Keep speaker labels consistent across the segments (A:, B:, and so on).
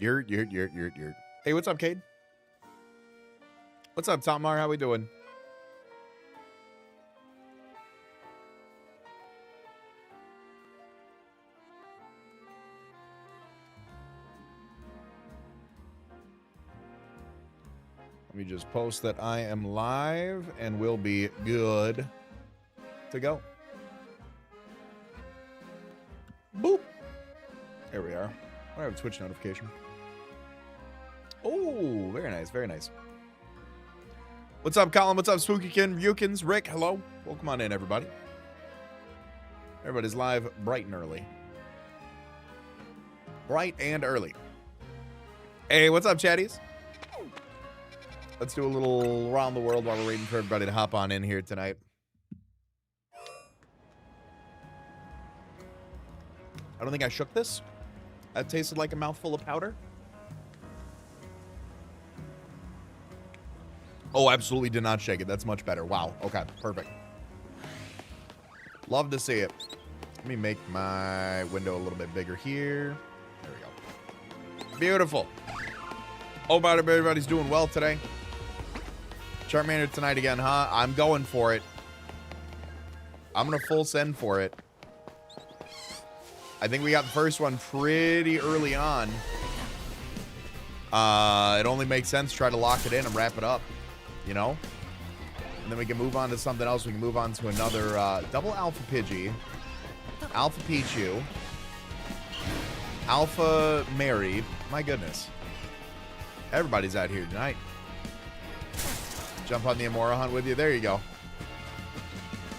A: You're. Hey, what's up, Cade? What's up, Tom Mar? How we doing? Let me just post that I am live and we'll be good to go. Boop. There we are. I have a Twitch notification. Oh, very nice, very nice. What's up, Colin? What's up, Spookykin, Yukins, Rick? Hello. Welcome on in, everybody. Everybody's live bright and early. Bright and early. Hey, what's up, chatties? Let's do a little around the world while we're waiting for everybody to hop on in here tonight. I don't think I shook this. That tasted like a mouthful of powder. Oh, absolutely did not shake it. That's much better. Wow. Okay, perfect. Love to see it. Let me make my window a little bit bigger here. There we go. Beautiful. Hope everybody's doing well today. Charmander tonight again, huh? I'm going for it. I'm going to full send for it. I think we got the first one pretty early on. It only makes sense to try to lock it in and wrap it up, you know? And then we can move on to something else. We can move on to another double Alpha Pidgey, Alpha Pichu, Alpha Mary. My goodness. Everybody's out here tonight. Jump on the Amora hunt with you. There you go.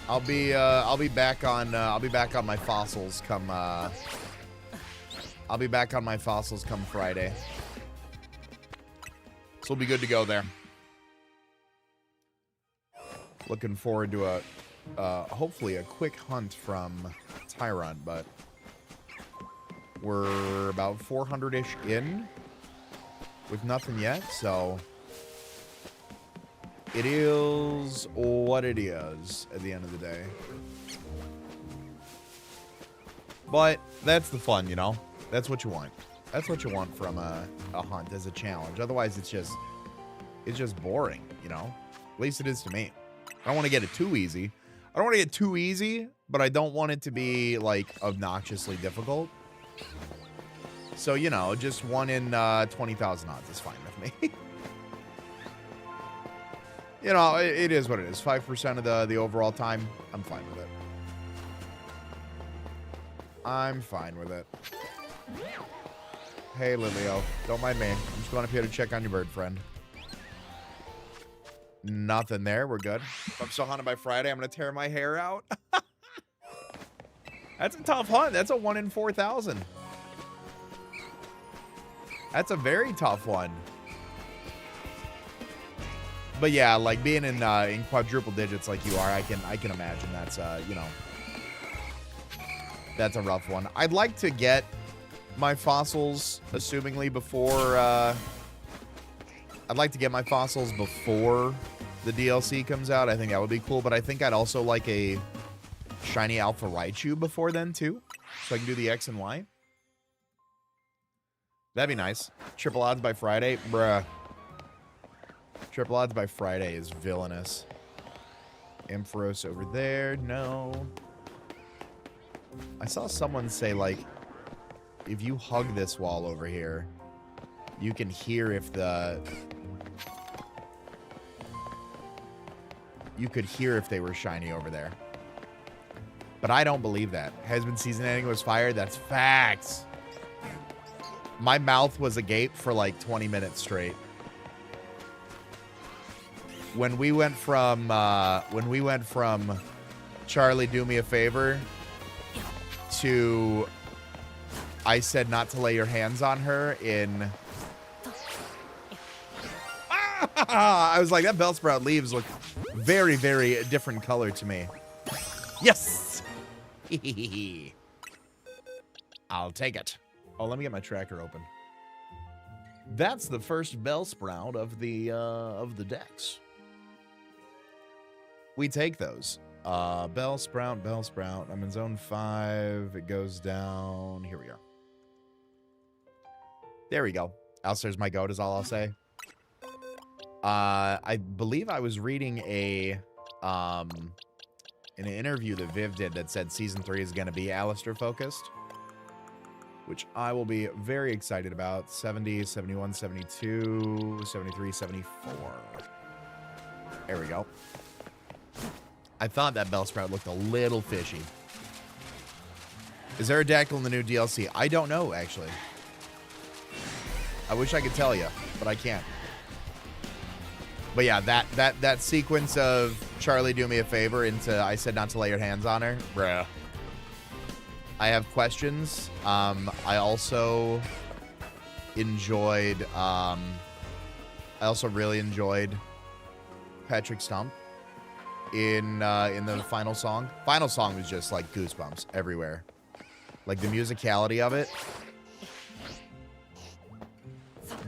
A: I'll be back on my fossils come I'll be back on my fossils come Friday. So we'll be good to go there. Looking forward to hopefully a quick hunt from Tyron, but we're about 400-ish in with nothing yet, so it is what it is at the end of the day. But that's the fun, you know? That's what you want. That's what you want from a hunt as a challenge. Otherwise, it's just boring, you know? At least it is to me. I don't want to get it too easy. I don't want to get too easy, but I don't want it to be, like, obnoxiously difficult. So, you know, just 1 in 20,000 odds is fine with me. You know, it is what it is. 5% of the overall time, I'm fine with it. I'm fine with it. Hey, Lilio. Don't mind me. I'm just going up here to check on your bird friend. Nothing there. We're good. If I'm still hunting by Friday, I'm going to tear my hair out. That's a tough hunt. That's a 1 in 4,000. That's a very tough one. But yeah, like being in quadruple digits like you are, I can imagine that's you know, that's a rough one. I'd like to get my fossils, assumingly before I'd like to get my fossils before the DLC comes out. I think that would be cool, but I think I'd also like a shiny Alpha Raichu before then too, so I can do the X and Y. That'd be nice. Triple odds by Friday, bruh. Triple odds by Friday is villainous. Ampharos over there. No. I saw someone say, like, if you hug this wall over here, you can hear if the... You could hear if they were shiny over there. But I don't believe that. Husband season ending was fired. That's facts. My mouth was agape for like 20 minutes straight. When we went from Charlie, do me a favor to I said not to lay your hands on her in I was like, that Bellsprout leaves look very, very different color to me. Yes. I'll take it. Oh, let me get my tracker open. That's the first Bellsprout of the decks. We take those. Bellsprout. I'm in zone 5. It goes down. Here we are. There we go. Alistair's my goat is all I'll say. I believe I was reading an interview that Viv did that said Season 3 is going to be Alistair focused, which I will be very excited about. 70, 71, 72, 73, 74. There we go. I thought that Bellsprout looked a little fishy. Is there a Dactyl in the new DLC? I don't know, actually. I wish I could tell you, but I can't. But yeah, that sequence of Charlie do me a favor into I said not to lay your hands on her. Bruh. I have questions. I also enjoyed I also really enjoyed Patrick Stump in the final song. Final song was just like goosebumps everywhere. Like the musicality of it.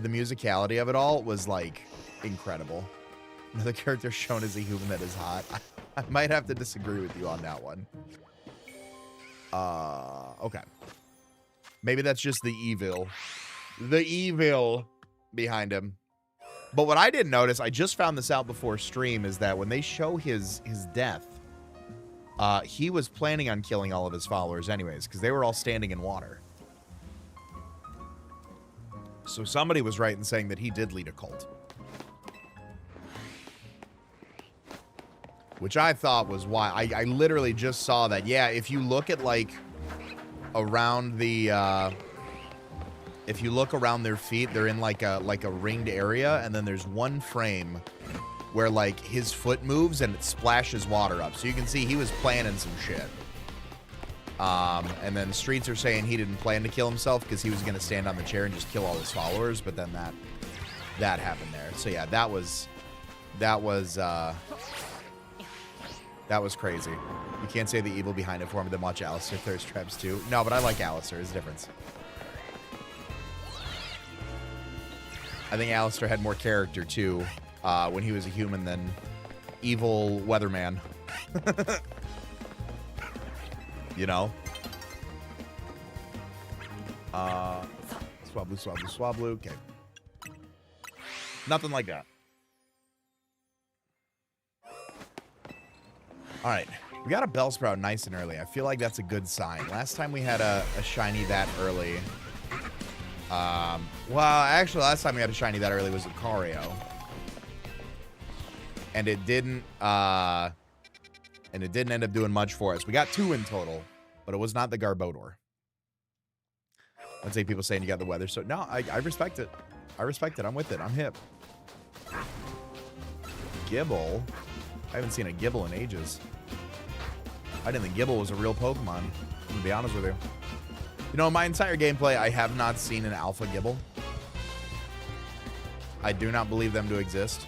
A: The musicality of it all was like incredible. Another character shown as a human that is hot. I might have to disagree with you on that one. Okay. Maybe that's just the evil behind him. But what I didn't notice, I just found this out before stream, is that when they show his death, he was planning on killing all of his followers anyways, because they were all standing in water. So somebody was right in saying that he did lead a cult. Which I thought was why. I literally just saw that. Yeah, if you look at, like, around the, if you look around their feet, they're in, like a ringed area, and then there's one frame where, like, his foot moves and it splashes water up. So you can see he was planning some shit. And then Streets are saying he didn't plan to kill himself because he was going to stand on the chair and just kill all his followers, but then that happened there. So yeah, that was crazy. You can't say the evil behind it for me than watch Alistair Thirst Traps too. No, but I like Alistair. There's a difference. I think Alistair had more character too when he was a human than evil weatherman. You know? Swablu, swablu, swablu. Okay. Nothing like that. Alright. We got a Bellsprout nice and early. I feel like that's a good sign. Last time we had a shiny that early. Well, actually, last time we had a shiny that early was a Lucario. And it didn't end up doing much for us. We got 2 in total, but it was not the Garbodor. Let's say people saying you got the weather. So, no, I respect it. I respect it. I'm with it. I'm hip. Gibble? I haven't seen a Gibble in ages. I didn't think Gibble was a real Pokemon, to be honest with you. You know, in my entire gameplay, I have not seen an Alpha Gibble. I do not believe them to exist.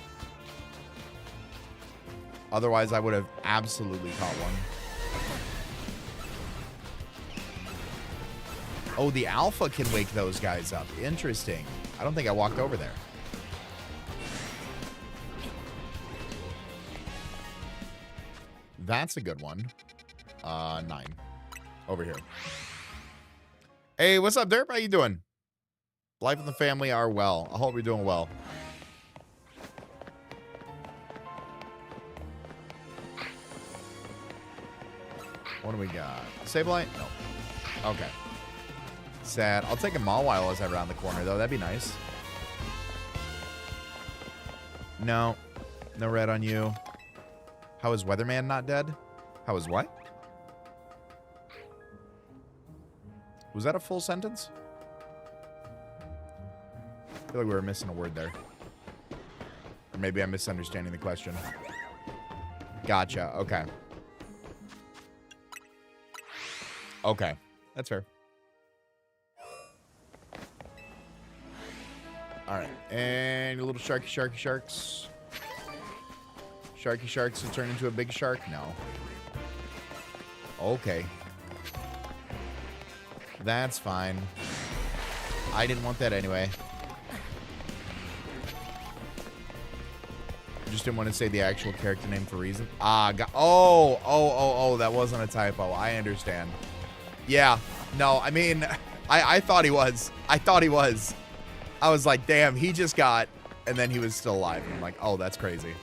A: Otherwise, I would have absolutely caught one. Oh, the Alpha can wake those guys up. Interesting. I don't think I walked over there. That's a good one. 9. Over here. Hey, what's up, Derp? How you doing? Life and the family are well. I hope you're doing well. What do we got? Sableye? No. Okay. Sad. I'll take a Mawile as I round the corner, though. That'd be nice. No. No red on you. How is Weatherman not dead? How is what? Was that a full sentence? I feel like we were missing a word there. Or maybe I'm misunderstanding the question. Gotcha. Okay. Okay. That's fair. Alright. And a little sharky sharks. Sharky sharks will turn into a big shark? No. Okay. That's fine. I didn't want that anyway. Just didn't want to say the actual character name for a reason. Oh, that wasn't a typo. I understand. Yeah. No, I mean, I thought he was. I thought he was. I was like, damn, he just got, and then he was still alive. I'm like, oh, that's crazy.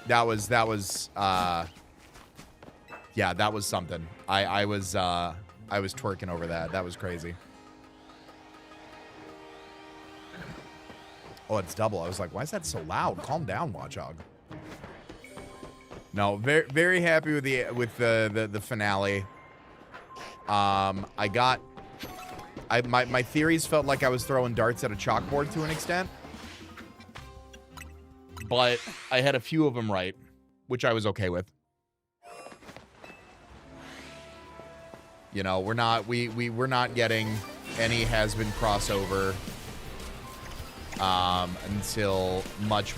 A: That was, yeah, that was something. I was twerking over that. That was crazy. Oh, it's double. I was like, why is that so loud? Calm down, Watchog. No, very, very happy with the finale. My theories felt like I was throwing darts at a chalkboard to an extent, but I had a few of them right, which I was okay with. You know, we're not getting any has-been crossover until much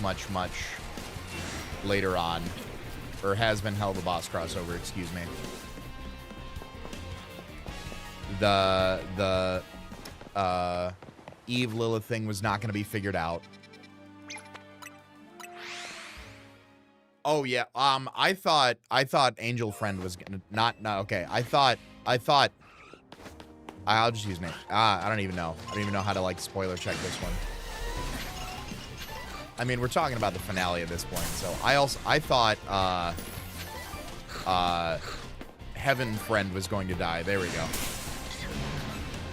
A: later on, or has-been hell of a boss crossover, excuse me. The Eve Lilith thing was not going to be figured out. Oh yeah, I thought Angel Friend was gonna okay. I'll just use name. I don't even know. I don't even know how to like spoiler check this one. I mean, we're talking about the finale at this point, so I thought Heaven Friend was going to die. There we go.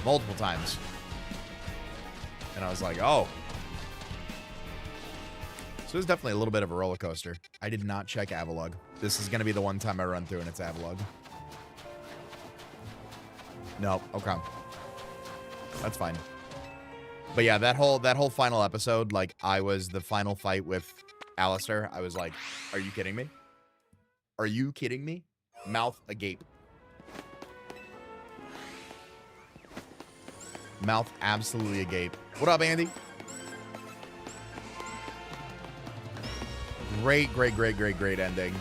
A: Multiple times. And I was like, oh. So it was definitely a little bit of a roller coaster. I did not check Avalug. This is going to be the one time I run through and it's Avalug. Nope. Okay. That's fine. But yeah, that whole final episode, like, I was the final fight with Alistair. I was like, are you kidding me? Are you kidding me? Mouth agape. Mouth absolutely agape. What up, Andy? Great ending.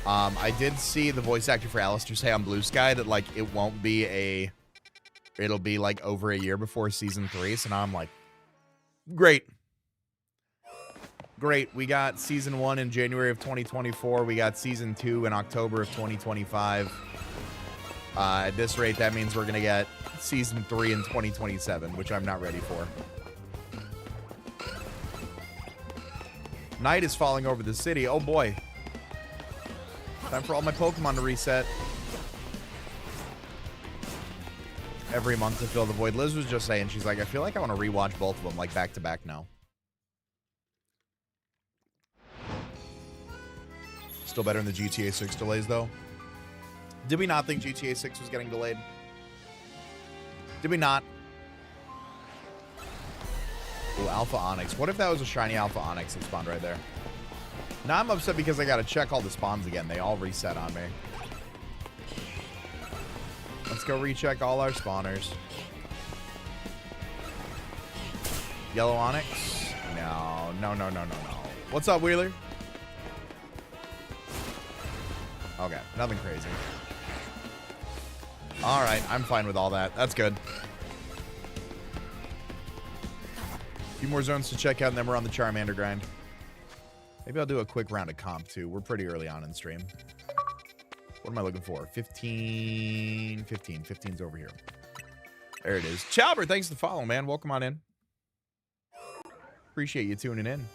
A: I did see the voice actor for Alistair say on Blue Sky that, like, it won't be it'll be, like, over a year before season 3. So now I'm like, great. Great. We got season 1 in January of 2024. We got season 2 in October of 2025. At this rate, that means we're going to get season 3 in 2027, which I'm not ready for. Night is falling over the city. Oh, boy. Time for all my Pokemon to reset. Every month to fill the void. Liz was just saying, she's like, I feel like I want to rewatch both of them, like, back to back now. Still better than the GTA 6 delays, though. Did we not think GTA 6 was getting delayed? Did we not? Ooh, Alpha Onyx. What if that was a shiny Alpha Onyx that spawned right there? Now I'm upset because I got to check all the spawns again. They all reset on me. Let's go recheck all our spawners. Yellow Onyx? No. What's up, Wheeler? Okay, nothing crazy. All right, I'm fine with all that. That's good. A few more zones to check out, and then we're on the Charmander grind. Maybe I'll do a quick round of comp, too. We're pretty early on in the stream. What am I looking for? 15. 15's over here. There it is. Chalbert, thanks for the follow, man. Welcome on in. Appreciate you tuning in.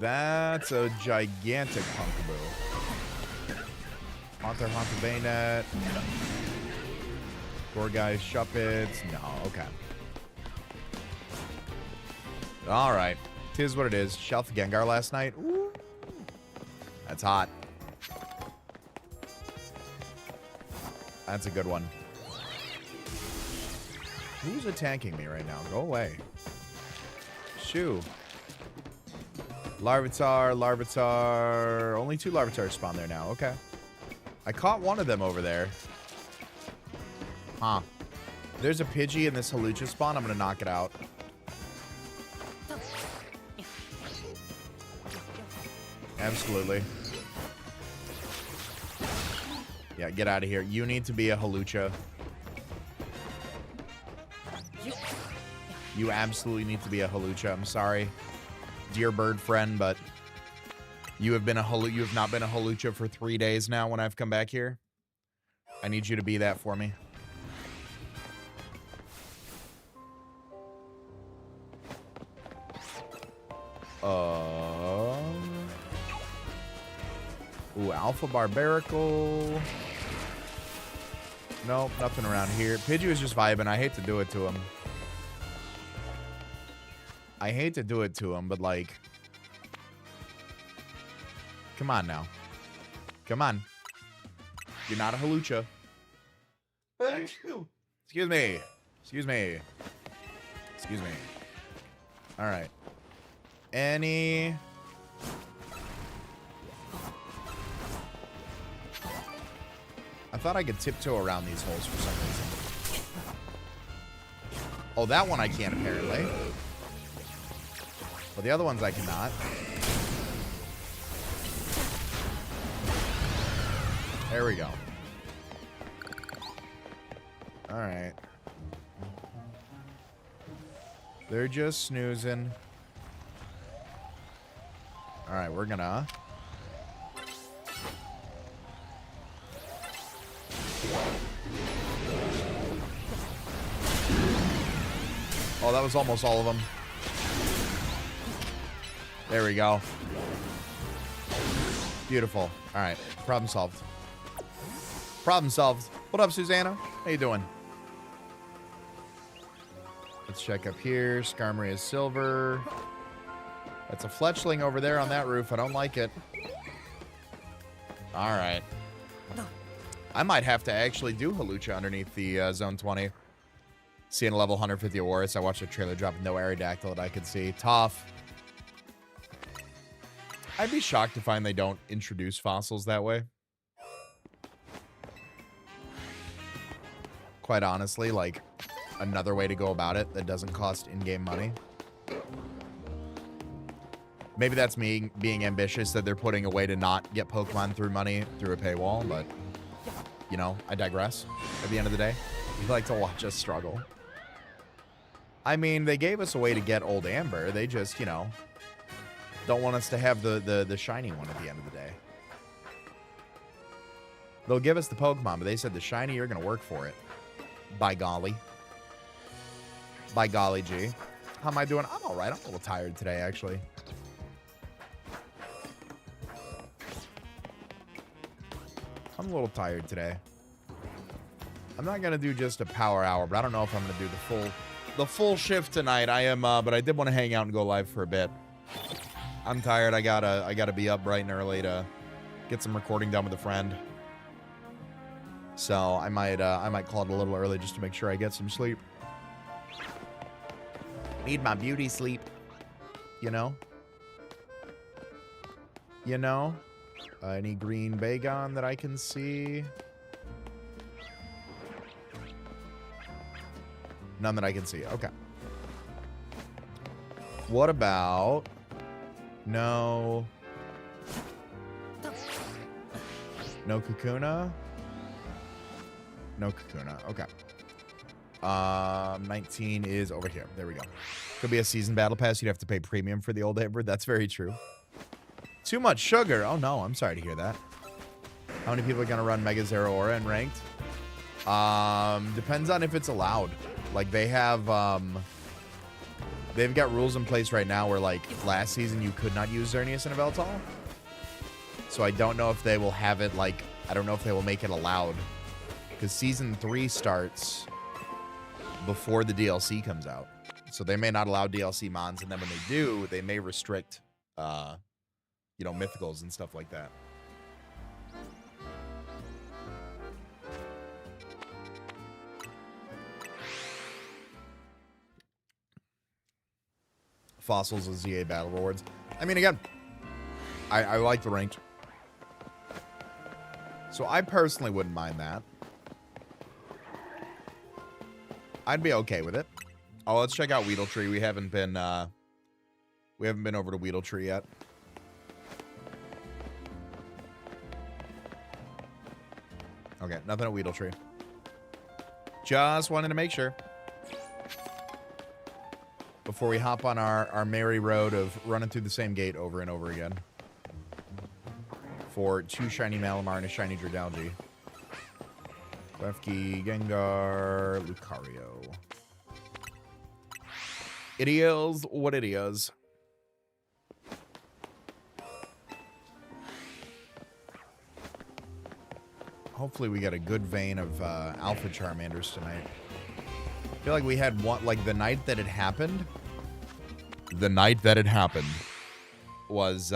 A: That's a gigantic Punkaboo. Haunter Bayonet. Gorgai Shuppets. No, okay. Alright. Tis what it is. Shelf Gengar last night. Ooh. That's hot. That's a good one. Who's attacking me right now? Go away. Shoo. Larvitar. Only 2 Larvitars spawn there now. Okay. I caught one of them over there. Huh. There's a Pidgey in this Hawlucha spawn. I'm going to knock it out. Absolutely. Yeah, get out of here. You need to be a Hawlucha. You absolutely need to be a Hawlucha. I'm sorry, dear bird friend, but you have not been a Hawlucha for 3 days now when I've come back here. I need you to be that for me. Ooh, Alpha Barbarical. Nope, nothing around here. Pidgey is just vibing. I hate to do it to him. I hate to do it to him, but like... Come on now. Come on. You're not a Halucha. Excuse me. Excuse me. Excuse me. Alright. Any... I thought I could tiptoe around these holes for some reason. Oh, that one I can apparently. But the other ones I cannot. There we go. Alright. They're just snoozing. Alright, we're gonna... Oh, that was almost all of them. There we go. Beautiful. All right. Problem solved. Problem solved. What up, Susanna? How you doing? Let's check up here. Skarmory is silver. That's a fletchling over there on that roof. I don't like it. All right. I might have to actually do Halucha underneath the Zone 20. Seeing a level 150 Aurus. I watched a trailer drop with no Aerodactyl that I could see. Tough. I'd be shocked to find they don't introduce fossils that way. Quite honestly, like, another way to go about it that doesn't cost in-game money. Maybe that's me being ambitious that they're putting a way to not get Pokemon through money through a paywall, but, you know, I digress at the end of the day. You like to watch us struggle. I mean, they gave us a way to get Old Amber. They just, you know, don't want us to have the shiny one at the end of the day. They'll give us the Pokemon, but they said the shiny, you're going to work for it. By golly. By golly, gee. How am I doing? I'm all right. I'm a little tired today, actually. I'm a little tired today. I'm not going to do just a power hour, but I don't know if I'm going to do the full shift tonight. I am, but I did want to hang out and go live for a bit. I'm tired. I gotta be up bright and early to get some recording done with a friend. So I might call it a little early just to make sure I get some sleep. Need my beauty sleep, you know. You know. Any green Bagon that I can see? None that I can see. Okay. What about... No. No Kakuna? No Kakuna. Okay. 19 is over here. There we go. Could be a season battle pass. You'd have to pay premium for the Old Amber. That's very true. Too much sugar. Oh, no. I'm sorry to hear that. How many people are going to run Mega Zeraora in ranked? Depends on if it's allowed. Like, they have, they've got rules in place right now where, like, last season you could not use Xerneas and a Veltal. So I don't know if they will have it, like, I don't know if they will make it allowed. Because Season 3 starts before the DLC comes out. So they may not allow DLC mons, and then when they do, they may restrict, you know, mythicals and stuff like that. Fossils as ZA battle rewards. I mean, again, I like the ranked. So I personally wouldn't mind that. I'd be okay with it. Oh, let's check out Weedletree. We haven't been over to Weedletree yet. Okay, nothing at Weedletree. Just wanted to make sure. Before we hop on our merry road of running through the same gate over and over again. For 2 shiny Malamar and a shiny Dragalge. Klefki, Gengar, Lucario. It is what it is. Hopefully we get a good vein of Alpha Charmanders tonight. I feel like we had one, like the night that it happened. The night that it happened was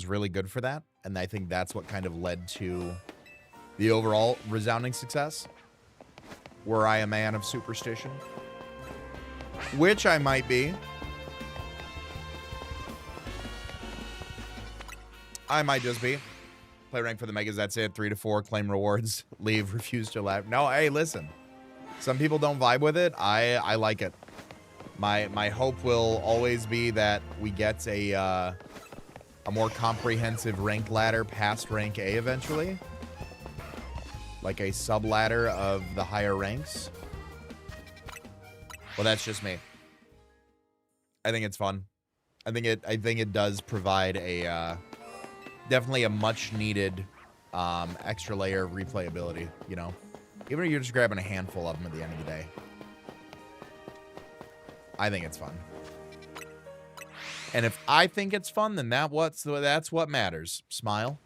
A: really good for that, and I think that's what kind of led to the overall resounding success. Were I a man of superstition, which I might be. I might just be. Play rank for the megas, that's it. 3 to 4, claim rewards, leave, refuse to laugh. No, hey, listen. Some people don't vibe with it. I like it. My hope will always be that we get a more comprehensive rank ladder past rank A eventually. Like a sub-ladder of the higher ranks. Well, that's just me. I think it's fun. I think it does provide a definitely a much needed extra layer of replayability, you know. Even if you're just grabbing a handful of them at the end of the day. I think it's fun. And if I think it's fun, then that's what matters. Smile.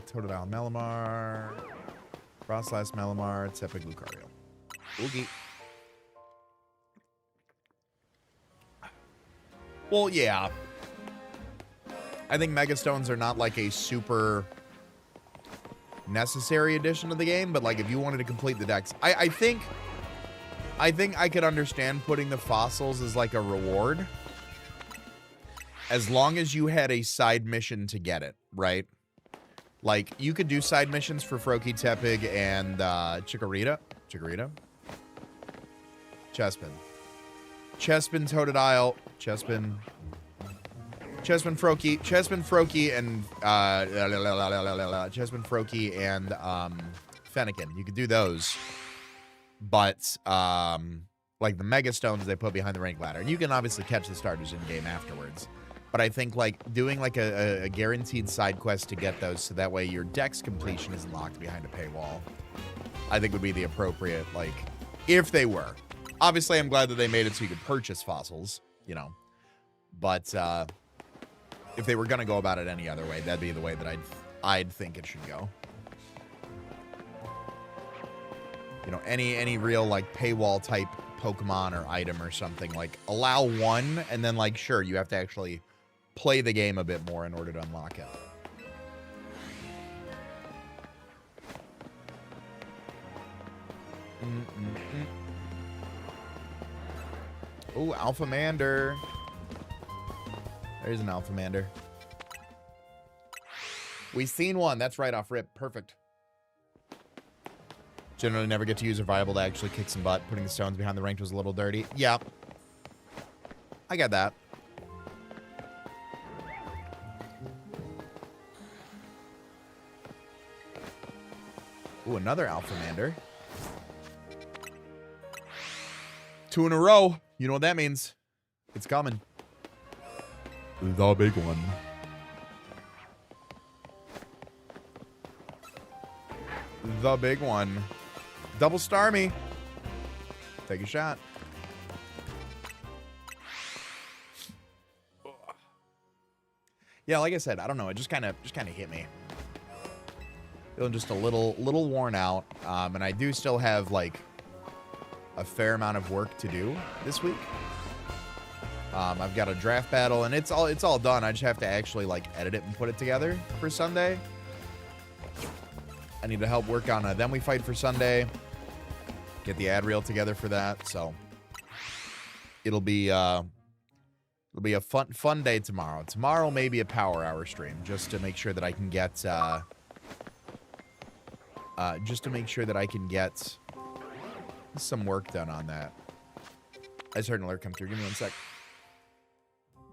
A: Totodile Melamar. Frostlass Melamar. Tepig Lucario. Oogie. Well, yeah. I think Megastones are not like a super necessary addition to the game, but like if you wanted to complete the decks, I think I could understand putting the fossils as like a reward. As long as you had a side mission to get it, right? Like, you could do side missions for Froakie, Tepig, and Chikorita. Chespin, Totodile. Chespin, Froakie, and Chespin, Froakie, and Fennekin. You could do those. But, like, the Mega Stones they put behind the rank ladder. And you can obviously catch the starters in-game afterwards. But I think, like, doing, like, a guaranteed side quest to get those so that way your deck's completion isn't locked behind a paywall, I think would be the appropriate, like, if they were. Obviously, I'm glad that they made it so you could purchase fossils, you know. But, if they were going to go about it any other way, that'd be the way that I'd think it should go. You know, any real, like, paywall type Pokemon or item or something, like, allow one, and then, like, sure, you have to actually play the game a bit more in order to unlock it. Ooh, Alphamander. There's an Alphamander. We've seen one. That's right off rip. Perfect. Generally never get to use a viable to actually kick some butt. Putting the stones behind the ranked was a little dirty. Yeah. I get that. Ooh, another Alphamander. 2 in a row. You know what that means. It's coming. The big one. The big one. Double star me. Take a shot. Yeah, like I said, I don't know. It just kind of hit me. Feeling just a little worn out. And I do still have like a fair amount of work to do this week. I've got a draft battle, and it's all done. I just have to actually like edit it and put it together for Sunday. I need to help work on Then We Fight for Sunday. Get the ad reel together for that. So it'll be a fun day tomorrow. Tomorrow may be a power hour stream just to make sure that I can get some work done on that. I just heard an alert come through. Give me 1 sec.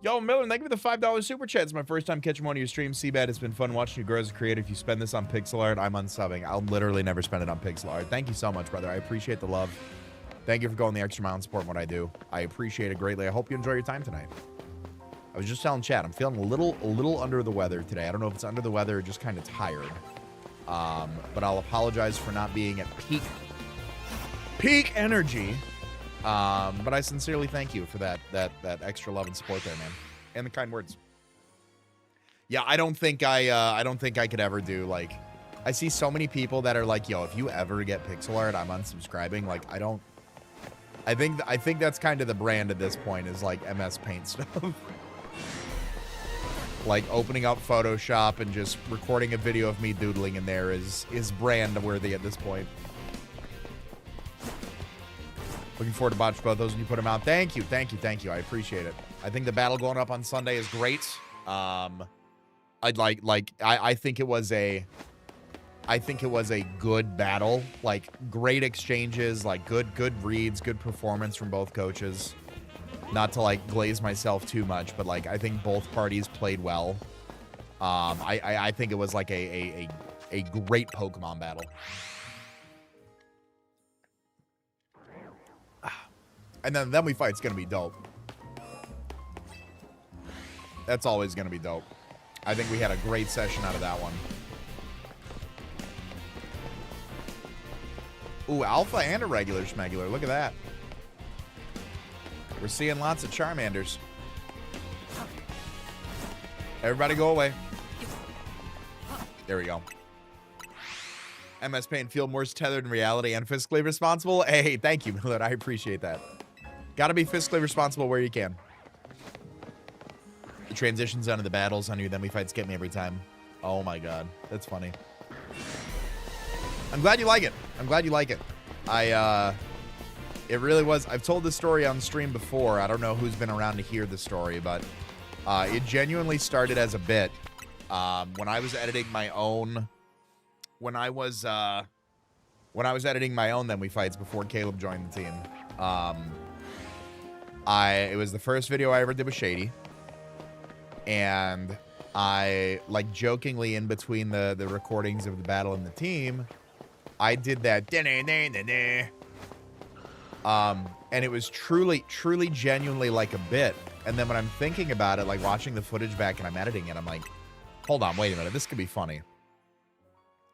A: Yo, Miller, thank you for the $5 super chat. It's my first time catching one of your streams. CBAD, it's been fun watching you grow as a creator. If you spend this on pixel art, I'm unsubbing. I'll literally never spend it on pixel art. Thank you so much, brother. I appreciate the love. Thank you for going the extra mile and supporting what I do. I appreciate it greatly. I hope you enjoy your time tonight. I was just telling Chad, I'm feeling a little under the weather today. I don't know if it's under the weather or just kind of tired. But I'll apologize for not being at peak energy. But I sincerely thank you for that extra love and support there, man, and the kind words. Yeah, I don't think I could ever do, like, I see so many people that are like, yo, if you ever get pixel art, I'm unsubscribing. Like, I think that's kind of the brand at this point, is like MS Paint stuff. Like opening up Photoshop and just recording a video of me doodling in there is brand worthy at this point. Looking forward to watch both those when you put them out. Thank you. I appreciate it. I think the battle going up on Sunday is great. I think it was a good battle. Like, great exchanges, like good reads, good performance from both coaches. Not to like glaze myself too much, but like I think both parties played well. I think it was like a great Pokemon battle. And then we fight's gonna be dope. That's always gonna be dope. I think we had a great session out of that one. Ooh, alpha and a regular schmegular. Look at that. We're seeing lots of Charmanders. Everybody go away. There we go. MS Paint feel more tethered in reality and fiscally responsible. Hey, thank you, Millard. I appreciate that. Gotta be fiscally responsible where you can. The transitions onto the battles on you, then we fights get me every time. Oh my god. That's funny. I'm glad you like it. It really was. I've told this story on stream before. I don't know who's been around to hear the story, but it genuinely started as a bit. When I was editing my own, Then We Fights before Caleb joined the team. It was the first video I ever did with Shady, and I, like, jokingly in between the recordings of the battle and the team, I did that. And it was truly genuinely like a bit. And then when I'm thinking about it, like watching the footage back and I'm editing it, I'm like, hold on, wait a minute, this could be funny.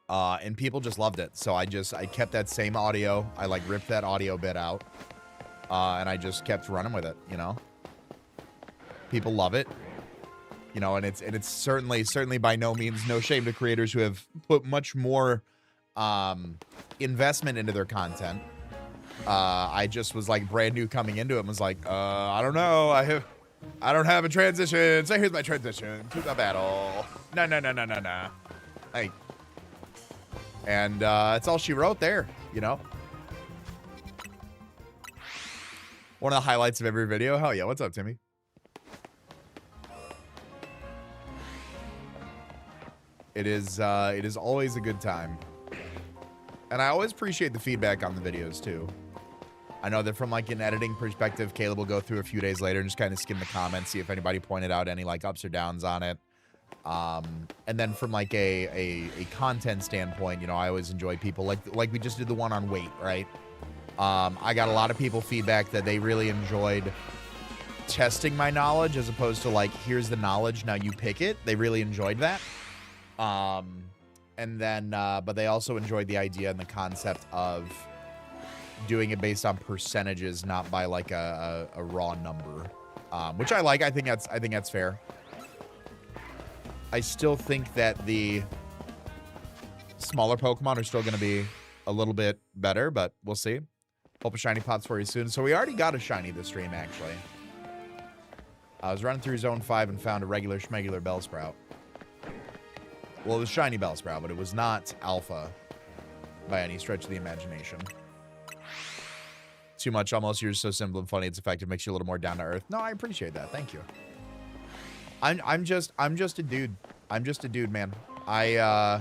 A: And people just loved it. So I kept that same audio. I like ripped that audio bit out. And I just kept running with it, you know? People love it. You know, and it's certainly by no means no shame to creators who have put much more investment into their content. I just was like brand new coming into it and was like, I don't know. I don't have a transition. So here's my transition to the battle. No. Hey. And it's all she wrote there, you know? One of the highlights of every video. Hell yeah. What's up, Timmy? It is always a good time. And I always appreciate the feedback on the videos too. I know that from like an editing perspective, Caleb will go through a few days later and just kind of skim the comments, see if anybody pointed out any like ups or downs on it. And then from like a content standpoint, you know, I always enjoy people like we just did the one on weight, right? I got a lot of people feedback that they really enjoyed testing my knowledge as opposed to like, here's the knowledge, now you pick it. They really enjoyed that. And then, but they also enjoyed the idea and the concept of doing it based on percentages, not by like a raw number, which I like. I think that's fair. I still think that the smaller Pokemon are still going to be a little bit better, but we'll see. Hope a shiny pops for you soon. So we already got a shiny this stream, actually. I was running through Zone 5 and found a regular schmegular Bellsprout. Well, it was shiny Bellsprout, but it was not alpha by any stretch of the imagination. Too much almost. You're so simple and funny. It's effective. Makes you a little more down to earth. No, I appreciate that. Thank you. I'm just a dude. I'm just a dude, man. I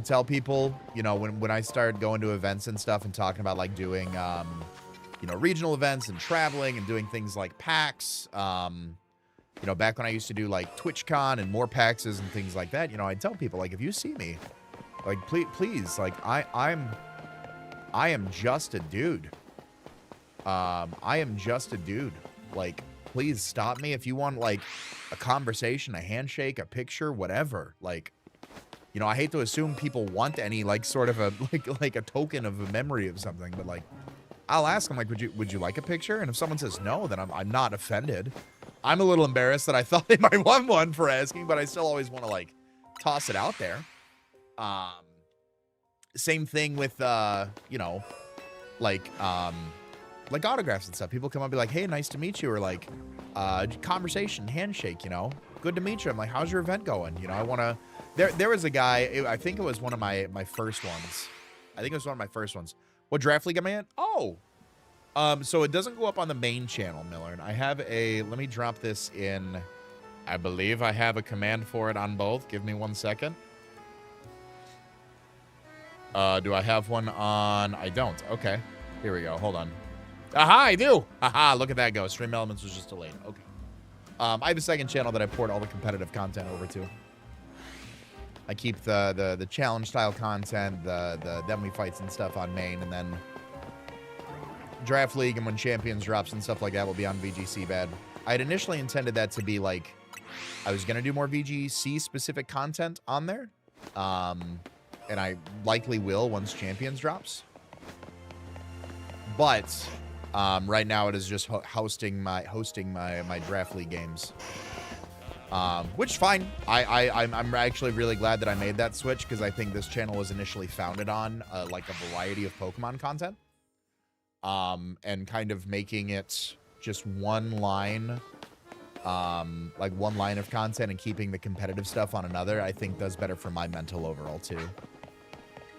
A: tell people, you know, when I started going to events and stuff and talking about like doing, you know, regional events and traveling and doing things like PAX, you know, back when I used to do like TwitchCon and more PAXs and things like that, you know, I tell people like, if you see me, like, please, like I am just a dude. I am just a dude. Like, please stop me. If you want, like, a conversation, a handshake, a picture, whatever. Like, you know, I hate to assume people want any, like, sort of a, like a token of a memory of something, but, like, I'll ask them, like, would you like a picture? And if someone says no, then I'm not offended. I'm a little embarrassed that I thought they might want one for asking, but I still always want to, like, toss it out there. Same thing with, you know, like autographs and stuff. People come up and be like, hey, nice to meet you. Or, like, conversation, handshake, you know. Good to meet you. I'm like, how's your event going? You know, I want to... There was a guy, I think it was one of my first ones. I think it was one of my first ones. What draft league am I in? Oh. So it doesn't go up on the main channel, Miller. And I have a... Let me drop this in... I believe I have a command for it on both. Give me 1 second. Do I have one on... I don't. Okay. Here we go. Hold on. Aha, I do. Aha, look at that go. Stream Elements was just delayed. Okay. I have a second channel that I poured all the competitive content over to. I keep the challenge style content, the then we fights and stuff on main, and then draft league and when champions drops and stuff like that will be on VGC CBAD. I had initially intended that to be like, I was gonna do more VGC specific content on there, and I likely will once champions drops. But right now it is just hosting my draft league games. Which fine. I'm actually really glad that I made that switch because I think this channel was initially founded on like a variety of Pokemon content. And kind of making it just one line, like one line of content and keeping the competitive stuff on another, I think does better for my mental overall too.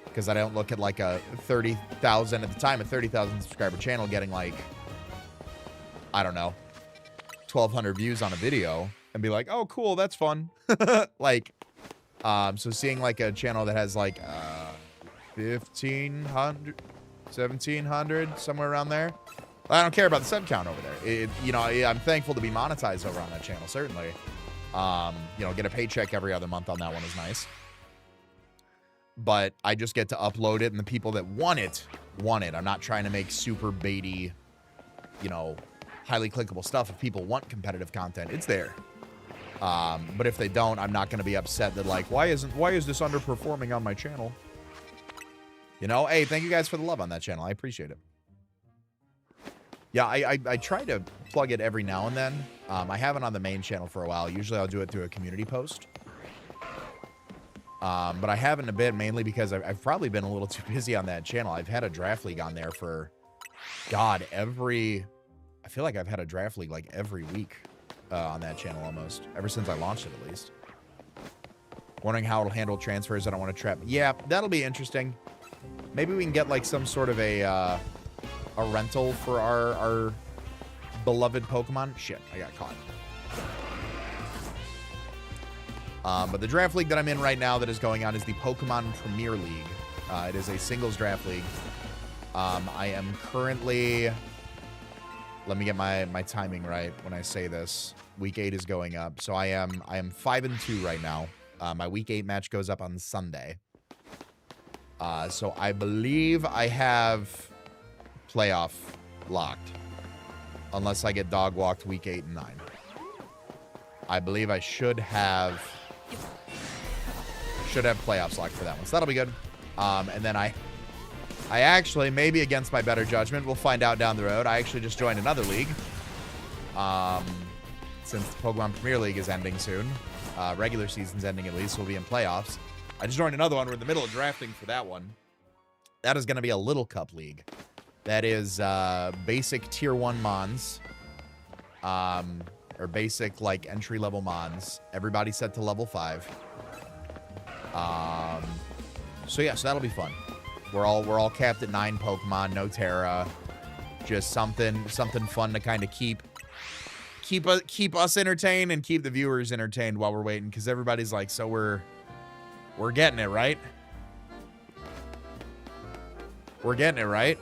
A: Because I don't look at like a 30,000 at the time, a 30,000 subscriber channel getting like, I don't know, 1,200 views on a video and be like, oh, cool, that's fun. Like, so seeing like a channel that has like 1,500, 1,700, somewhere around there. I don't care about the sub count over there. You know, I'm thankful to be monetized over on that channel, certainly. You know, get a paycheck every other month on that one is nice. But I just get to upload it, and the people that want it, want it. I'm not trying to make super baity, you know, highly clickable stuff. If people want competitive content, it's there. But if they don't, I'm not going to be upset that, like, why is this underperforming on my channel? You know, hey, thank you guys for the love on that channel. I appreciate it. Yeah, I try to plug it every now and then. I haven't on the main channel for a while. Usually I'll do it through a community post. But I haven't a bit, mainly because I've probably been a little too busy on that channel. I've had a draft league on there for, God, I feel like I've had a draft league like every week on that channel almost. Ever since I launched it, at least. Wondering how it'll handle transfers. I don't want to trap. Yeah, that'll be interesting. Maybe we can get like some sort of a rental for our beloved Pokemon. Shit, I got caught. But the draft league that I'm in right now that is going on is the Pokemon Premier League. It is a singles draft league. I am currently... Let me get my timing right when I say this. Week 8 is going up. So I am 5-2 right now. My Week 8 match goes up on Sunday. So I believe I have playoff locked. Unless I get dog walked Week 8 and 9. I believe I should have playoffs locked for that one. So that'll be good. And then I actually, maybe against my better judgment, we'll find out down the road. I actually just joined another league. Since the Pokemon Premier League is ending soon. Regular season's ending at least. We'll be in playoffs. I just joined another one. We're in the middle of drafting for that one. That is going to be a Little Cup League. That is basic Tier 1 Mons. Or basic, like, entry-level Mons. Everybody's set to level 5. So, yeah, so that'll be fun. We're all capped at 9 Pokemon, no Terra. Just something fun to kind of keep us entertained and keep the viewers entertained while we're waiting. Because everybody's like, so we're getting it, right? We're getting it, right?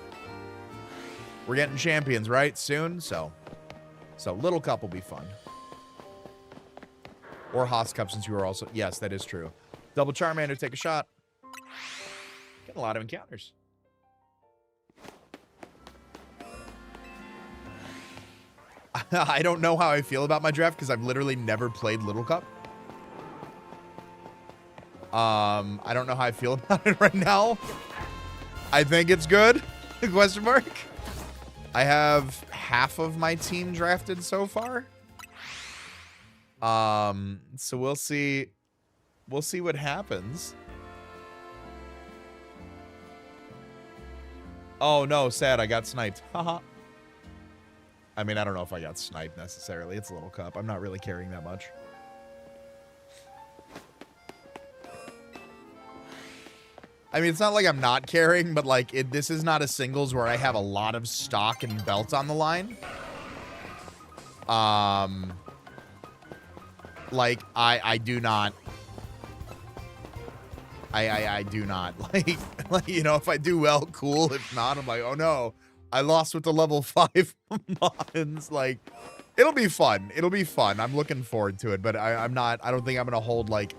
A: We're getting champions, right? Soon, so Little Cup will be fun. Or Haas Cup, since you are also... Yes, that is true. Double Charmander, take a shot. Getting a lot of encounters. I don't know how I feel about my draft because I've literally never played Little Cup. I don't know how I feel about it right now. I think it's good. Question mark. I have half of my team drafted so far. So we'll see. We'll see what happens. Oh no, sad. I got sniped. Haha. I mean, I don't know if I got sniped necessarily. It's a Little Cup. I'm not really caring that much. I mean, it's not like I'm not caring, but like this is not a singles where I have a lot of stock and belt on the line. Like I do not. I do not like, you know, if I do well, cool. If not, I'm like, oh no, I lost with the level 5 mons. Like, it'll be fun. It'll be fun. I'm looking forward to it, but I don't think I'm going to hold like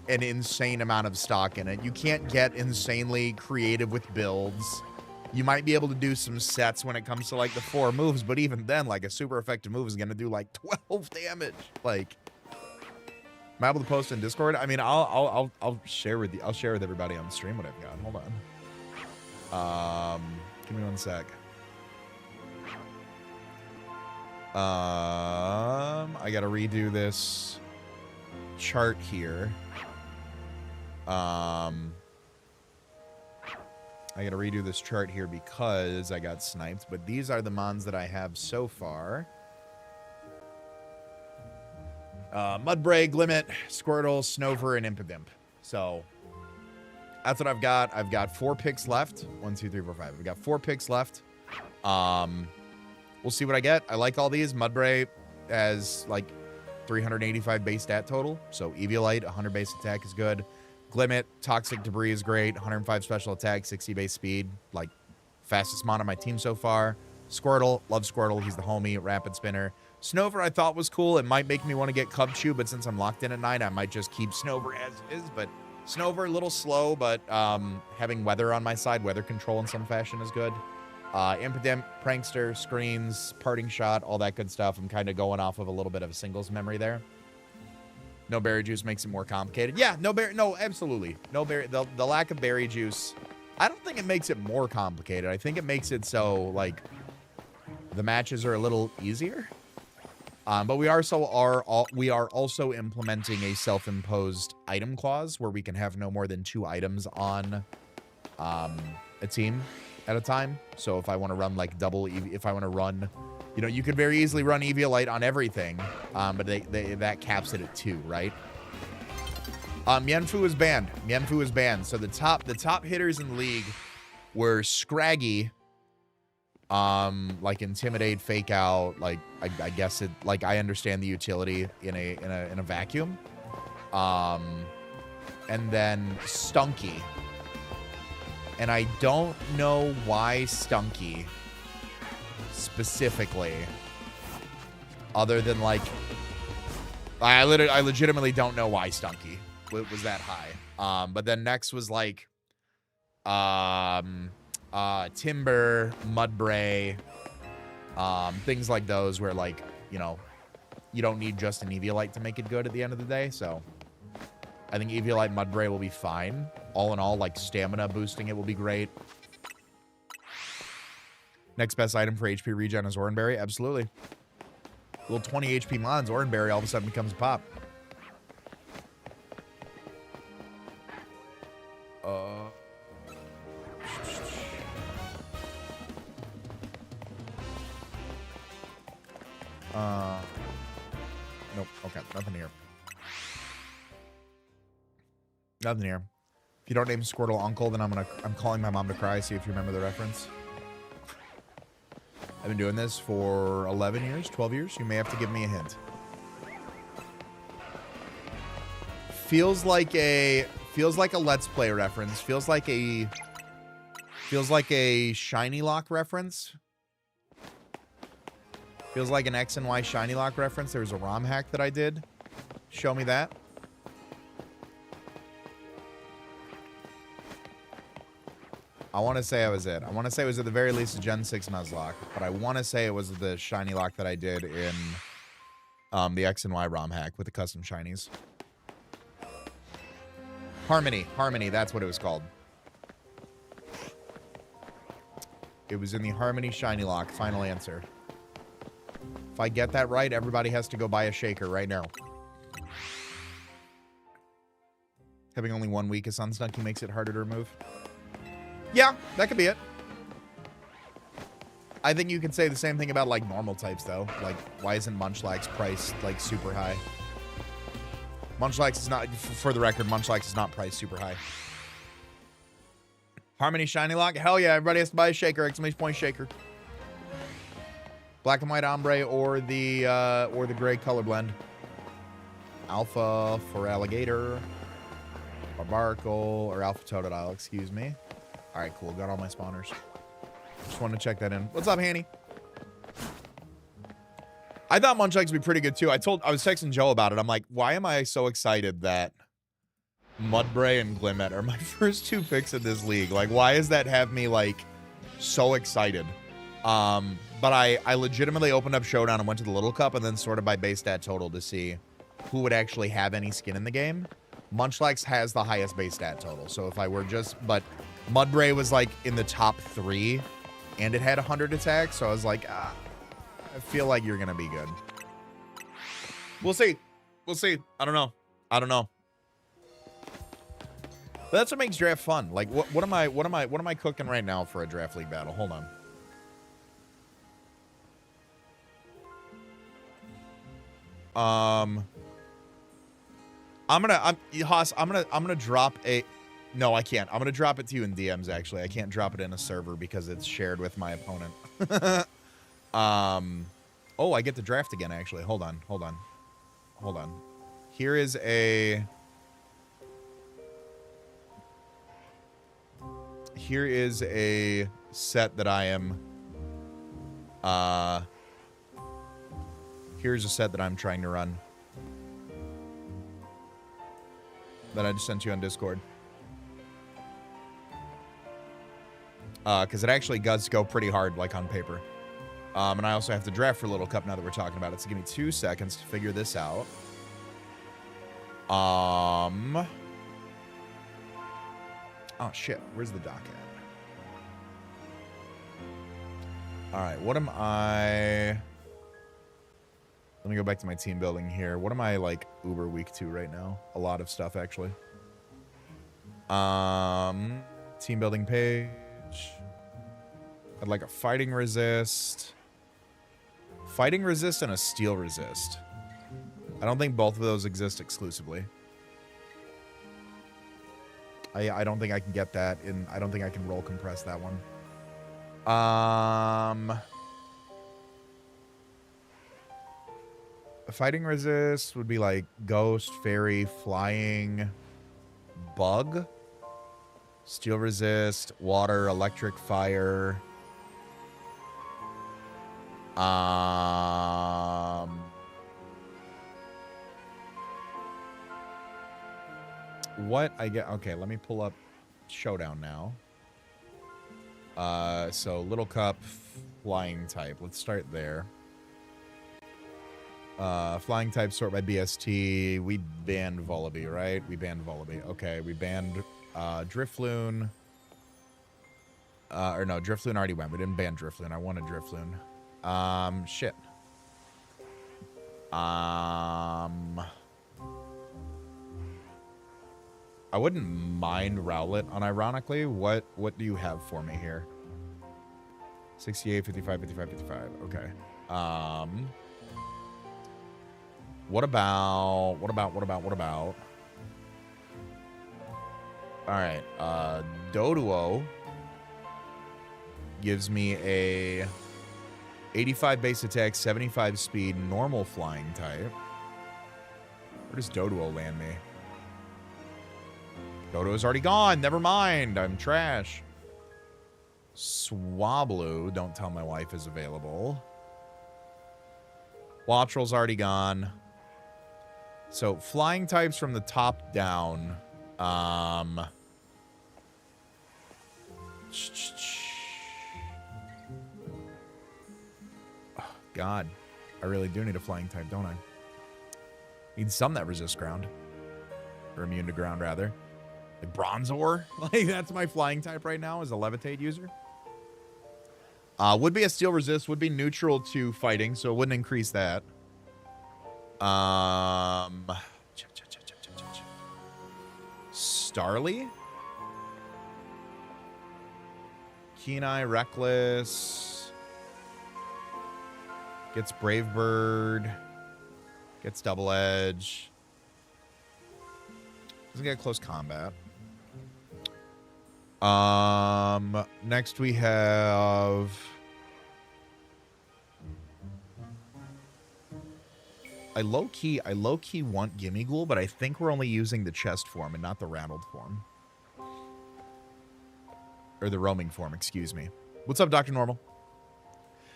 A: an insane amount of stock in it. You can't get insanely creative with builds. You might be able to do some sets when it comes to like the 4 moves, but even then, like a super effective move is going to do like 12 damage. Like, am I able to post in Discord? I mean, I'll share with you. I'll share with everybody on the stream what I've got. Hold on. Give me 1 sec. I gotta redo this chart here. I gotta redo this chart here because I got sniped, but these are the mons that I have so far. Mudbray, Glimmet, Squirtle, Snover, and Impidimp. So that's what I've got. I've got 4 picks left. 1, 2, 3, 4, 5. I've got 4 picks left. We'll see what I get. I like all these. Mudbray has like 385 base stat total. So Eviolite, 100 base attack is good. Glimmet, Toxic Debris is great. 105 special attack, 60 base speed. Like, fastest mon on my team so far. Squirtle, love Squirtle. He's the homie. Rapid Spinner. Snover I thought was cool. It might make me want to get Cubchoo, but since I'm locked in at 9, I might just keep Snover as is. But Snover, a little slow, but having weather on my side, weather control in some fashion is good. Impidimp, Prankster, Screens, Parting Shot, all that good stuff. I'm kind of going off of a little bit of a singles memory there. No berry juice makes it more complicated. Yeah, no, absolutely. No berry, the lack of berry juice, I don't think it makes it more complicated. I think it makes it so, like, the matches are a little easier. But we are also implementing a self-imposed item clause where we can have no more than 2 items on a team at a time. So if I want to run like if I want to run, you know, you could very easily run Eviolite on everything, but that caps it at 2, right? Mienfoo is banned. Mienfoo is banned. So the top hitters in the league were Scraggy, like Intimidate, Fake Out, like I guess it, like, I understand the utility in a vacuum, and then Stunky, and I don't know why Stunky specifically, other than like I legitimately don't know why Stunky was that high. But then next was like Timber, Mudbray, things like those where, like, you know, you don't need just an Eviolite to make it good at the end of the day. So I think Eviolite, Mudbray will be fine. All in all, like, stamina boosting it will be great. Next best item for HP regen is Oranberry. Absolutely. Little 20 HP mons, Oranberry all of a sudden becomes a pop. Nope. Okay, nothing here. Nothing here. If you don't name Squirtle Uncle, then I'm calling my mom to cry. See if you remember the reference. I've been doing this for 11 years, 12 years. You may have to give me a hint. Feels like a Let's Play reference. Feels like a Shiny Lock reference. Feels like an X and Y Shiny Lock reference. There was a ROM hack that I did. Show me that. I want to say it was it. I want to say it was at the very least a Gen 6 Nuzlocke, but I want to say it was the shiny lock that I did in the X and Y ROM hack with the custom shinies. Harmony, that's what it was called. It was in the Harmony shiny lock. Final answer. If I get that right, everybody has to go buy a shaker right now. Having only 1 week of Sunstunky makes it harder to remove. Yeah, that could be it. I think you can say the same thing about, like, normal types, though. Like, why isn't Munchlax priced, like, super high? Munchlax is not, for the record, Munchlax is not priced super high. Harmony Shiny Lock? Hell yeah, everybody has to buy a shaker, exclamation point shaker. Black and white ombre or the gray color blend. Alpha for alligator. Barbaracle or Alpha Totodile, excuse me. All right, cool. Got all my spawners. Just wanted to check that in. What's up, Hanny? I thought Munchlax would be pretty good too. I was texting Joe about it. I'm like, why am I so excited that Mudbray and Glimmet are my first 2 picks in this league? Like, why does that have me like so excited? But I legitimately opened up Showdown and went to the Little Cup and then sorted by base stat total to see who would actually have any skin in the game. Munchlax has the highest base stat total. So if I were but Mudbray was like in the top 3 and it had 100 attacks. So I was like, I feel like you're going to be good. We'll see. We'll see. I don't know. But that's what makes draft fun. Like, what am I cooking right now for a draft league battle? Hold on. I'm gonna drop a. No, I can't. I'm gonna drop it to you in DMs. Actually, I can't drop it in a server because it's shared with my opponent. Oh, I get to draft again. Actually, hold on. Here is a set that I am. Here's a set that I'm trying to run. That I just sent you on Discord. Because it actually does go pretty hard, like, on paper. And I also have to draft for Little Cup now that we're talking about it. So give me 2 seconds to figure this out. Oh, shit. Where's the doc at? All right, what am I... Let me go back to my team building here. What am I, like, uber weak to right now? A lot of stuff, actually. Team building page. I'd like a fighting resist. Fighting resist and a steel resist. I don't think both of those exist exclusively. I don't think I can get that in. I don't think I can roll compress that one. A fighting resist would be like ghost, fairy, flying, bug. Steel resist, water, electric, fire. What I get? Okay, let me pull up Showdown now. So Little Cup, flying type. Let's start there. Flying type sort by BST. We banned Vullaby, right? We banned Vullaby. Okay, we banned Drifloon. Or no, Drifloon already went. We didn't ban Drifloon. I wanted Drifloon. Shit. I wouldn't mind Rowlet, unironically. What do you have for me here? 68, 55, 55, 55. Okay. What about? All right. Doduo gives me a 85 base attack, 75 speed, normal flying type. Where does Doduo land me? Doduo's already gone. Never mind. I'm trash. Swablu, don't tell my wife, is available. Watrel's already gone. So, flying types from the top down. Oh, God. I really do need a flying type, don't I? Need some that resist ground. Or immune to ground, rather. Like Bronzor? Like, that's my flying type right now as a levitate user. Would be a steel resist. Would be neutral to fighting, so it wouldn't increase that. Starly? Keen Eye, Reckless. Gets Brave Bird. Gets Double Edge. Doesn't get close combat. Next we have... I low-key want Gimme Ghoul, but I think we're only using the chest form and not the rattled form. Or the roaming form, excuse me. What's up, Dr. Normal?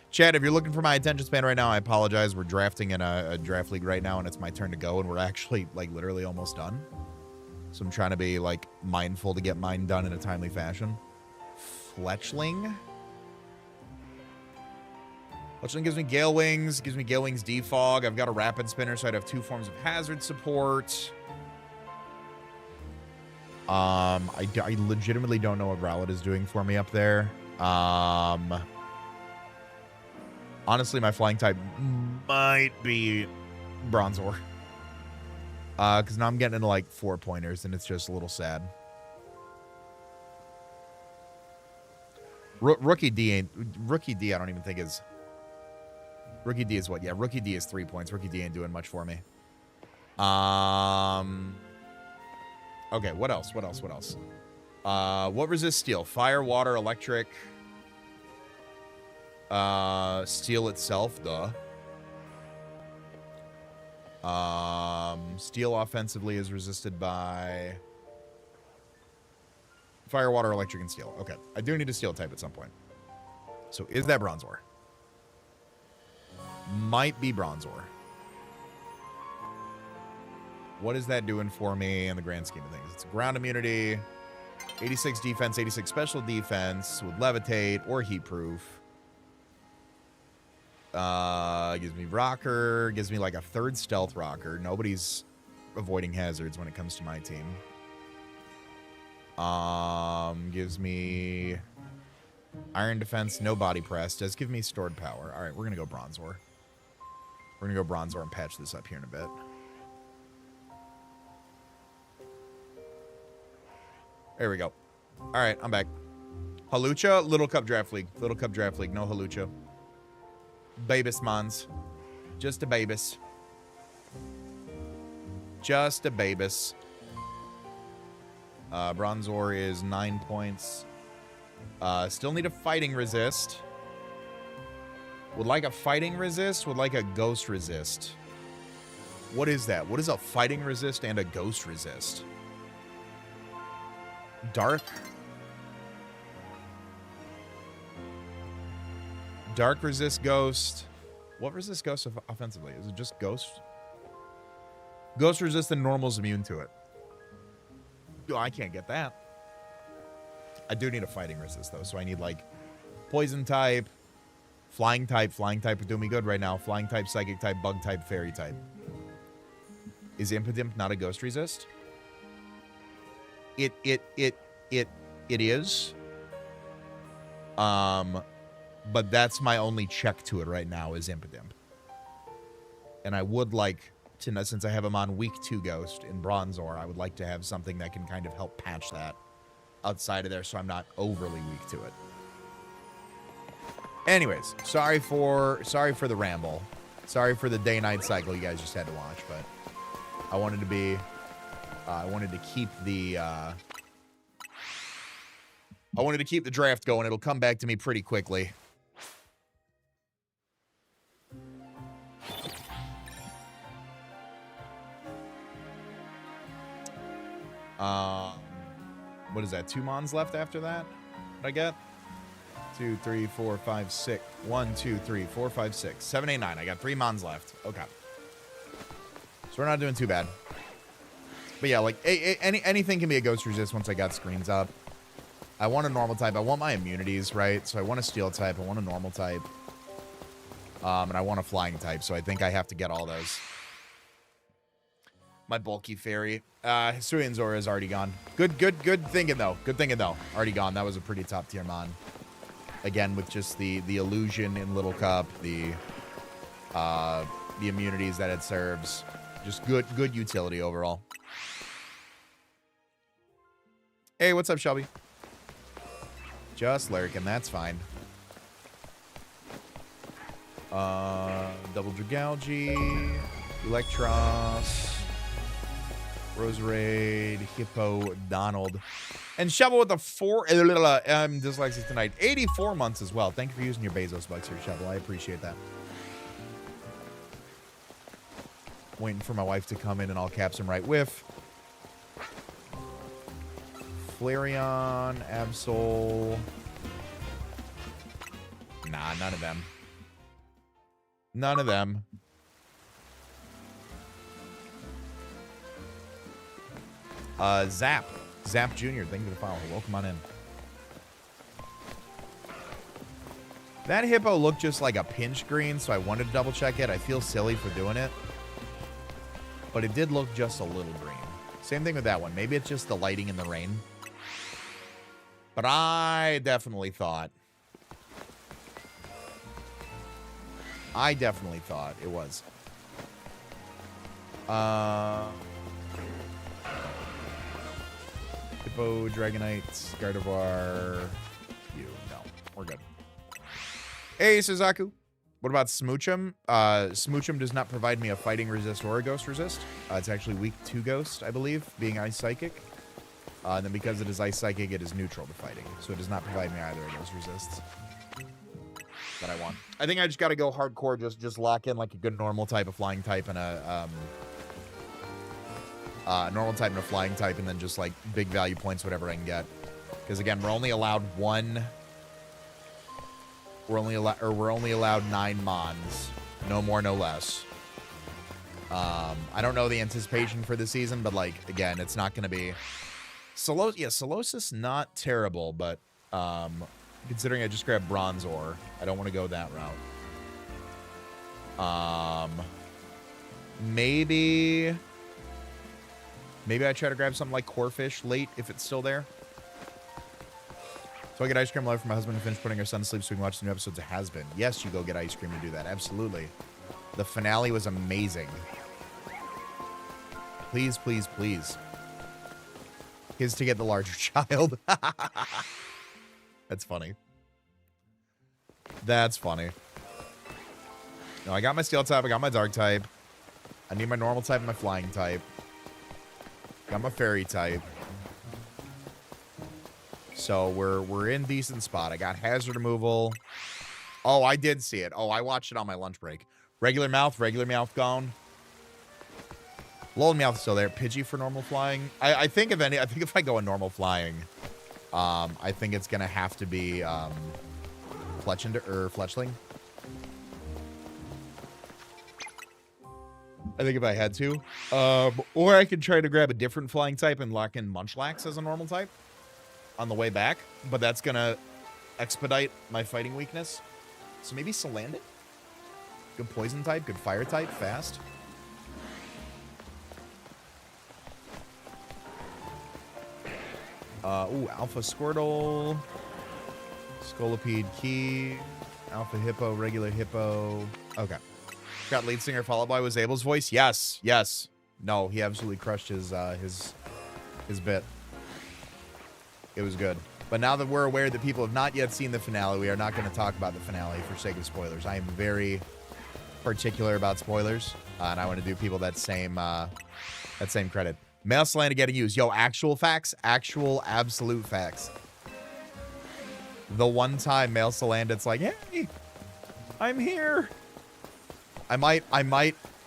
A: Chad, if you're looking for my attention span right now, I apologize. We're drafting in a draft league right now, and it's my turn to go, and we're actually, like, literally almost done. So I'm trying to be, like, mindful to get mine done in a timely fashion. Fletchling? Fletchling gives me Gale Wings, gives me Gale Wings Defog. I've got a Rapid Spinner, so I'd have 2 forms of hazard support. I legitimately don't know what Rowlet is doing for me up there. Honestly, my flying type might be Bronzor. Because now I'm getting into, like, 4-pointers, and it's just a little sad. Rookie D, I don't even think is... Rookie D is what? Yeah, Rookie D is 3 points. Rookie D ain't doing much for me. Okay, what else? What resists steel? Fire, water, electric. Steel itself, duh. Steel offensively is resisted by fire, water, electric, and steel. Okay, I do need a steel type at some point. So is that Bronzor? Might be Bronzor. What is that doing for me in the grand scheme of things? It's ground immunity, 86 defense, 86 special defense with levitate or heat proof. Gives me rocker, gives me like a 3rd stealth rocker. Nobody's avoiding hazards when it comes to my team. Gives me iron defense, no body press. Does give me stored power. All right, we're gonna go Bronzor. We're gonna go Bronzor and patch this up here in a bit. There we go. All right, I'm back. Halucha, Little Cup Draft League. Little Cup Draft League, no Halucha. Babus Mons. Just a Babus. Just a Babus. Bronzor is 9 points. Still need a fighting resist. Would like a fighting resist, would like a ghost resist. What is that? What is a fighting resist and a ghost resist? Dark? Dark resist ghost. What resists ghost offensively? Is it just ghost? Ghost resist and normal's immune to it. Oh, I can't get that. I do need a fighting resist, though, so I need, like, poison type, flying type. Flying type would do me good right now. Flying type, psychic type, bug type, fairy type. Is Impidimp not a ghost resist? It is. But that's my only check to it right now is Impidimp. And I would like to, since I have him on week 2 Ghost in Bronzor, I would like to have something that can kind of help patch that outside of there so I'm not overly weak to it. Anyways, sorry for the ramble. Sorry for the day-night cycle you guys just had to watch, but I wanted to be, I wanted to keep the draft going. It'll come back to me pretty quickly. What is that? 2 Mons left after that? What I get? 2, 3, 4, 5, 6. 1, 2, 3, 4, 5, 6. 7, 8, 9. I got 3 Mons left. Okay. So we're not doing too bad. But yeah, like anything can be a ghost resist once I got screens up. I want a normal type. I want my immunities, right? So I want a steel type. I want a normal type. And I want a flying type. So I think I have to get all those. My bulky fairy. Hisuian Zora is already gone. Good thinking, though. Good thinking, though. Already gone. That was a pretty top tier mon. Again, with just the illusion in Little Cup, the immunities that it serves. Just good utility overall. Hey, what's up, Shelby? Just lurking, that's fine. Double Dragalge, Electros, Roserade, Hippo, Donald. And Shovel with the 4... I'm dyslexic tonight. 84 months as well. Thank you for using your Bezos bucks here, Shovel. I appreciate that. Waiting for my wife to come in and I'll caps him right with. Flareon, Absol. Nah, none of them. None of them. Zap. Zap Jr., thank you for the follow. Welcome on in. That Hippo looked just like a pinch green, so I wanted to double check it. I feel silly for doing it. But it did look just a little green. Same thing with that one. Maybe it's just the lighting in the rain. But I definitely thought it was. Hippo, Dragonite, Gardevoir. No, we're good. Hey, Suzaku. What about Smoochum? Smoochum does not provide me a fighting resist or a ghost resist. It's actually weak to ghost, I believe, being Ice Psychic. And then because it is Ice Psychic, it is neutral to fighting. So it does not provide me either of those resists that I want. I think I just got to go hardcore, just lock in like a good normal type, a flying type, and a normal type and a flying type, and then just like big value points, whatever I can get. Because again, we're only allowed one. We're only allowed 9 mons. No more, no less. I don't know the anticipation for the season, but like again, it's not going to be. Solosis not terrible, but considering I just grabbed Bronzor, I don't want to go that route. Maybe I try to grab something like Corfish late if it's still there. So I get ice cream live for my husband to finish putting our son to sleep so we can watch the new episodes of Has Been. Yes, you go get ice cream to do that. Absolutely. The finale was amazing. Please, please, please. Is to get the larger child. That's funny. That's funny. No, I got my steel type. I got my dark type. I need my normal type and my flying type. Got my fairy type. So we're in decent spot. I got hazard removal. Oh, I did see it. Oh, I watched it on my lunch break. Regular mouth gone. Lolly Mouth is still there. Pidgey for normal flying. I think if I go in normal flying, I think it's gonna have to be Fletchling. I think if I had to. Or I could try to grab a different flying type and lock in Munchlax as a normal type on the way back, but that's gonna expedite my fighting weakness. So maybe Salandit? Good poison type, good fire type, fast. Alpha Squirtle, Scolipede Key, Alpha Hippo, regular Hippo. Okay. Got lead singer followed by was Abel's voice. Yes, yes. No, he absolutely crushed his bit. It was good. But now that we're aware that people have not yet seen the finale, we are not going to talk about the finale for sake of spoilers. I am very particular about spoilers, and I want to do people that same credit. Male Salandit getting used. Yo, actual facts. Actual absolute facts. The one time Male Salandit's like, hey, I'm here. I might,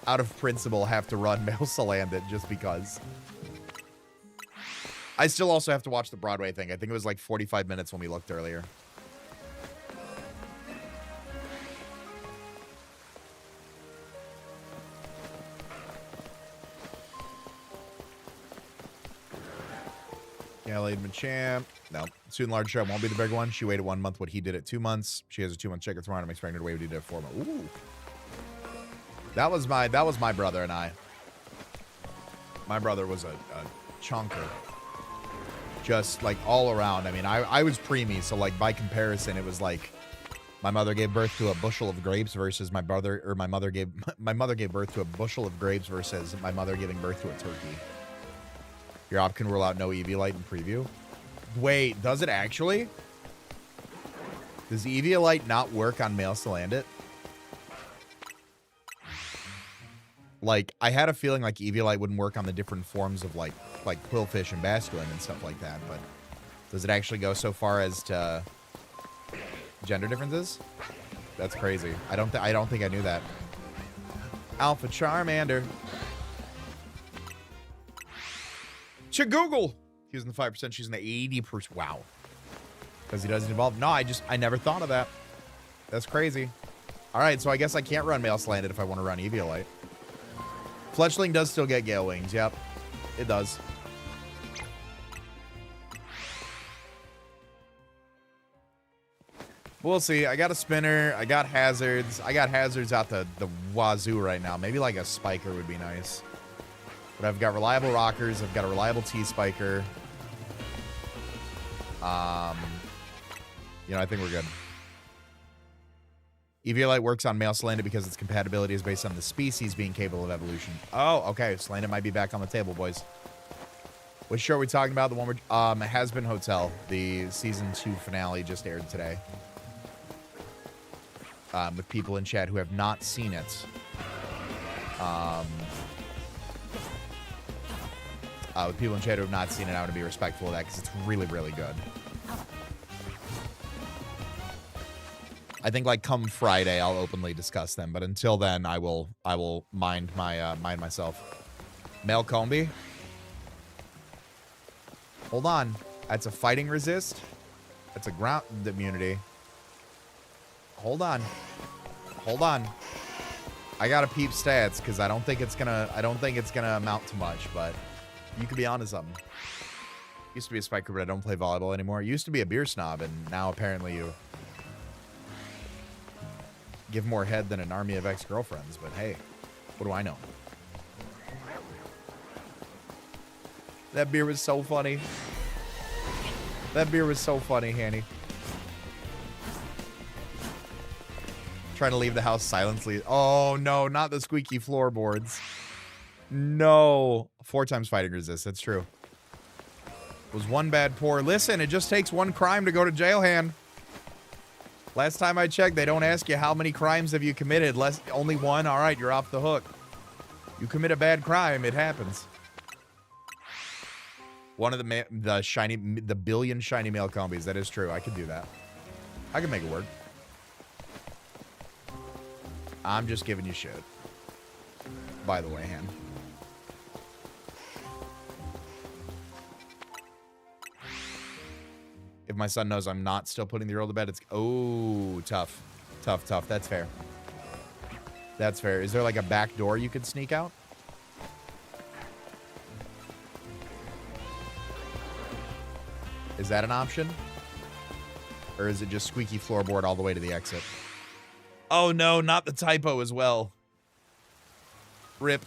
A: out of principle, have to run Male Salandit just because. I still also have to watch the Broadway thing. I think it was like 45 minutes when we looked earlier. Yeah, Lady Machamp. No. Soon large show won't be the big one. She waited 1 month what he did at 2 months. She has a 2-month checker tomorrow. I'm expecting her to wait what he did at 4 months. Ooh. That was my brother and I. My brother was a chunker. Just like all around. I mean, I was preemie, so like by comparison, it was like my mother gave birth to a bushel of grapes versus my mother gave birth to a bushel of grapes versus my mother giving birth to a turkey. Your op can rule out no Eviolite in preview. Wait, does it actually? Does Eviolite not work on male Salandit? Like, I had a feeling like Eviolite wouldn't work on the different forms of like Quillfish and Basculin and stuff like that, but does it actually go so far as to gender differences? That's crazy. I don't think I knew that. Alpha Charmander. Google. He was in the 5%. She's in the 80%. Wow. Because he doesn't evolve. No, I never thought of that. That's crazy. All right, so I guess I can't run male Salandit if I want to run Eviolite. Fletchling does still get Gale Wings. Yep, it does. We'll see. I got a spinner. I got hazards. I got hazards out the wazoo right now. Maybe like a spiker would be nice. But I've got reliable rockers. I've got a reliable T-spiker. You know, I think we're good. Eviolite works on male Salandit because its compatibility is based on the species being capable of evolution. Oh, okay. Salandit might be back on the table, boys. Which show are we talking about? The one where Has Been Hotel. The season 2 finale just aired today. With people in chat who have not seen it. With people in chat who have not seen it, I want to be respectful of that because it's really, really good. I think like come Friday, I'll openly discuss them. But until then, I will mind myself. Male Combi. Hold on. That's a fighting resist. That's a ground immunity. Hold on. Hold on. I gotta peep stats because I don't think it's gonna amount to much, but you could be onto something. Used to be a spiker, but I don't play volleyball anymore. Used to be a beer snob, and now apparently you give more head than an army of ex-girlfriends, but hey, what do I know? That beer was so funny. That beer was so funny, Hanny. Trying to leave the house silently. Oh, no, not the squeaky floorboards. No. 4 times fighting resist. That's true. Was one bad pour. Listen, it just takes one crime to go to jail, hand. Last time I checked, they don't ask you how many crimes have you committed. Only one. All right, you're off the hook. You commit a bad crime, it happens. One of the billion shiny male combis. That is true. I could do that. I can make it work. I'm just giving you shit. By the way, Han. If my son knows I'm not still putting the girl to bed, it's... Oh, tough. Tough, tough. That's fair. That's fair. Is there like a back door you could sneak out? Is that an option? Or is it just squeaky floorboard all the way to the exit? Oh no, not the typo as well. Rip.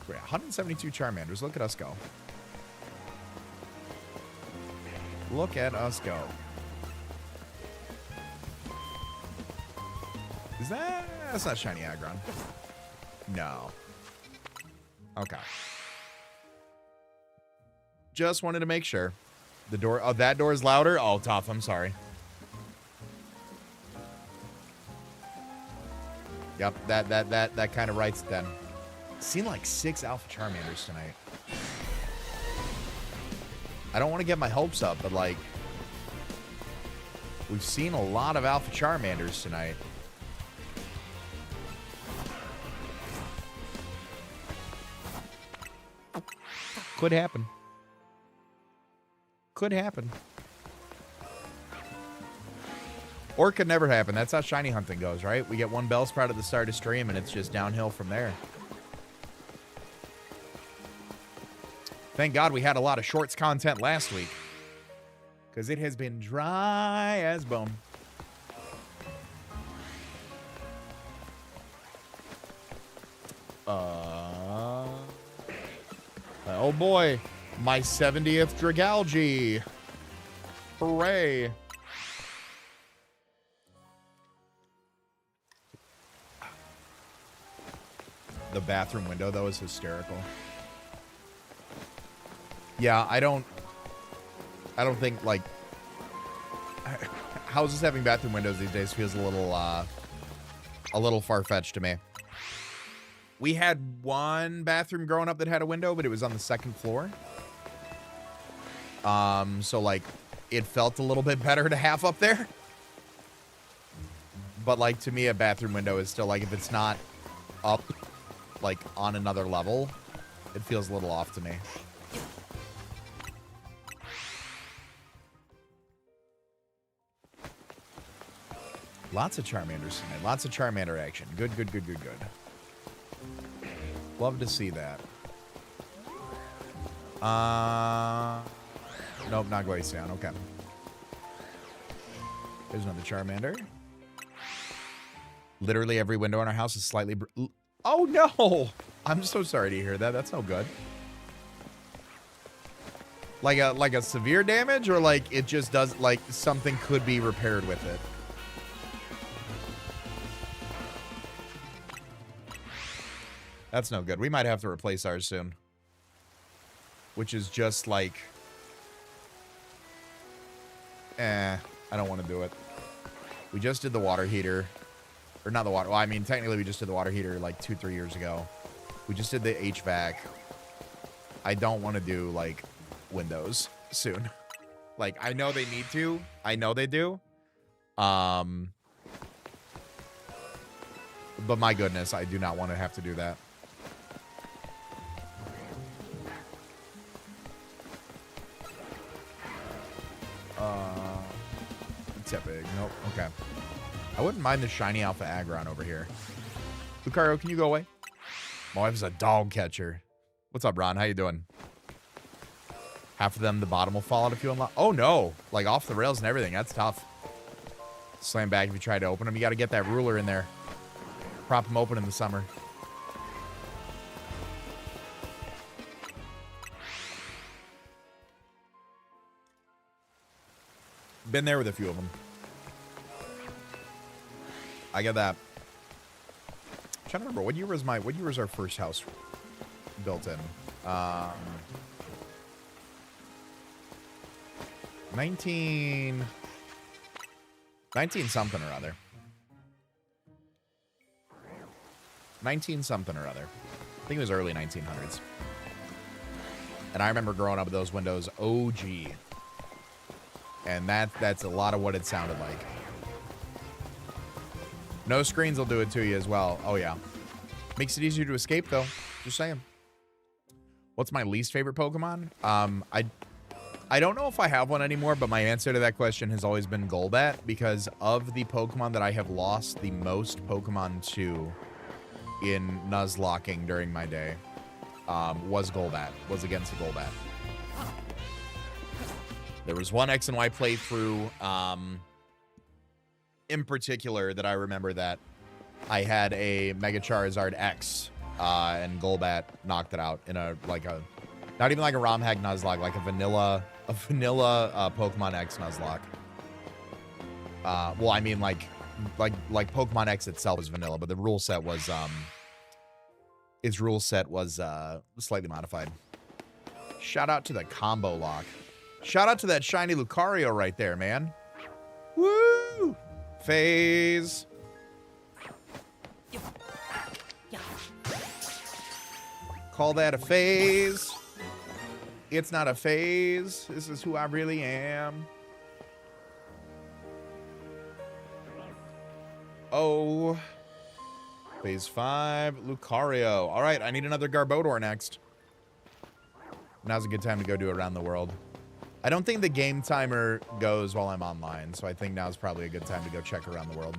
A: Great, 172 Charmanders. Look at us go. Look at us go. Is that... That's not shiny Aggron. No. Okay. Just wanted to make sure. The door... Oh, that door is louder? Oh, tough. I'm sorry. Yep, that kind of writes it then. Seen like 6 Alpha Charmanders tonight. I don't want to get my hopes up, but like... We've seen a lot of Alpha Charmanders tonight. Could happen. Could happen. Or it could never happen. That's how shiny hunting goes, right? We get one Bellsprout at the start of stream, and it's just downhill from there. Thank God we had a lot of shorts content last week. Because it has been dry as bone. Oh boy. My 70th Dragalge. Hooray. The bathroom window, though, is hysterical. Yeah, I don't think, like, houses having bathroom windows these days feels a little far-fetched to me. We had one bathroom growing up that had a window, but it was on the second floor. So, like, it felt a little bit better to have up there. But, like, to me, a bathroom window is still, like, if it's not up, like, on another level, it feels a little off to me. Lots of Charmanders tonight. Lots of Charmander action. Good, good, good, good, good. Love to see that. Nope, not Glaceon. Okay. There's another Charmander. Literally every window in our house is slightly... Oh, no! I'm so sorry to hear that. That's no good. Like a severe damage, or like it just does, like something could be repaired with it? That's no good. We might have to replace ours soon. Which is just like... I don't want to do it. We just did the water heater. Or not the water... Well, I mean, technically we just did the water heater like 2-3 years ago. We just did the HVAC. I don't want to do, like, windows soon. Like, I know they need to. I know they do. But my goodness, I do not want to have to do that. It's epic. Nope. Okay. I wouldn't mind the shiny alpha Aggron over here. Lucario, can you go away? My wife's a dog catcher. What's up, Ron? How you doing? Half of them, the bottom will fall out if you unlock. Oh, no. Like, off the rails and everything. That's tough. Slam back if you try to open them. You got to get that ruler in there. Prop them open in the summer. Been there with a few of them. I get that. I'm trying to remember, what year was our first house built in? 19 something or other. 19 something or other. I think it was early 1900s. And I remember growing up with those windows OG. And that's a lot of what it sounded like. No screens will do it to you as well. Oh, yeah. Makes it easier to escape, though. Just saying. What's my least favorite Pokemon? I don't know if I have one anymore, but my answer to that question has always been Golbat, because of the Pokemon that I have lost the most Pokemon to in Nuzlocking during my day, was against a Golbat. There was one X and Y playthrough, in particular, that I remember that I had a Mega Charizard X, and Golbat knocked it out in a, not even like a ROM hack Nuzlocke, like a vanilla Pokemon X Nuzlocke. Well, I mean, like Pokemon X itself is vanilla, but the rule set was, its rule set was, slightly modified. Shout out to the combo lock. Shout out to that shiny Lucario right there, man. Woo! Phase. Call that a phase. It's not a phase. This is who I really am. Oh. Phase 5, Lucario. All right, I need another Garbodor next. Now's a good time to go do Around the World. I don't think the game timer goes while I'm online, so I think now's probably a good time to go check Around the World.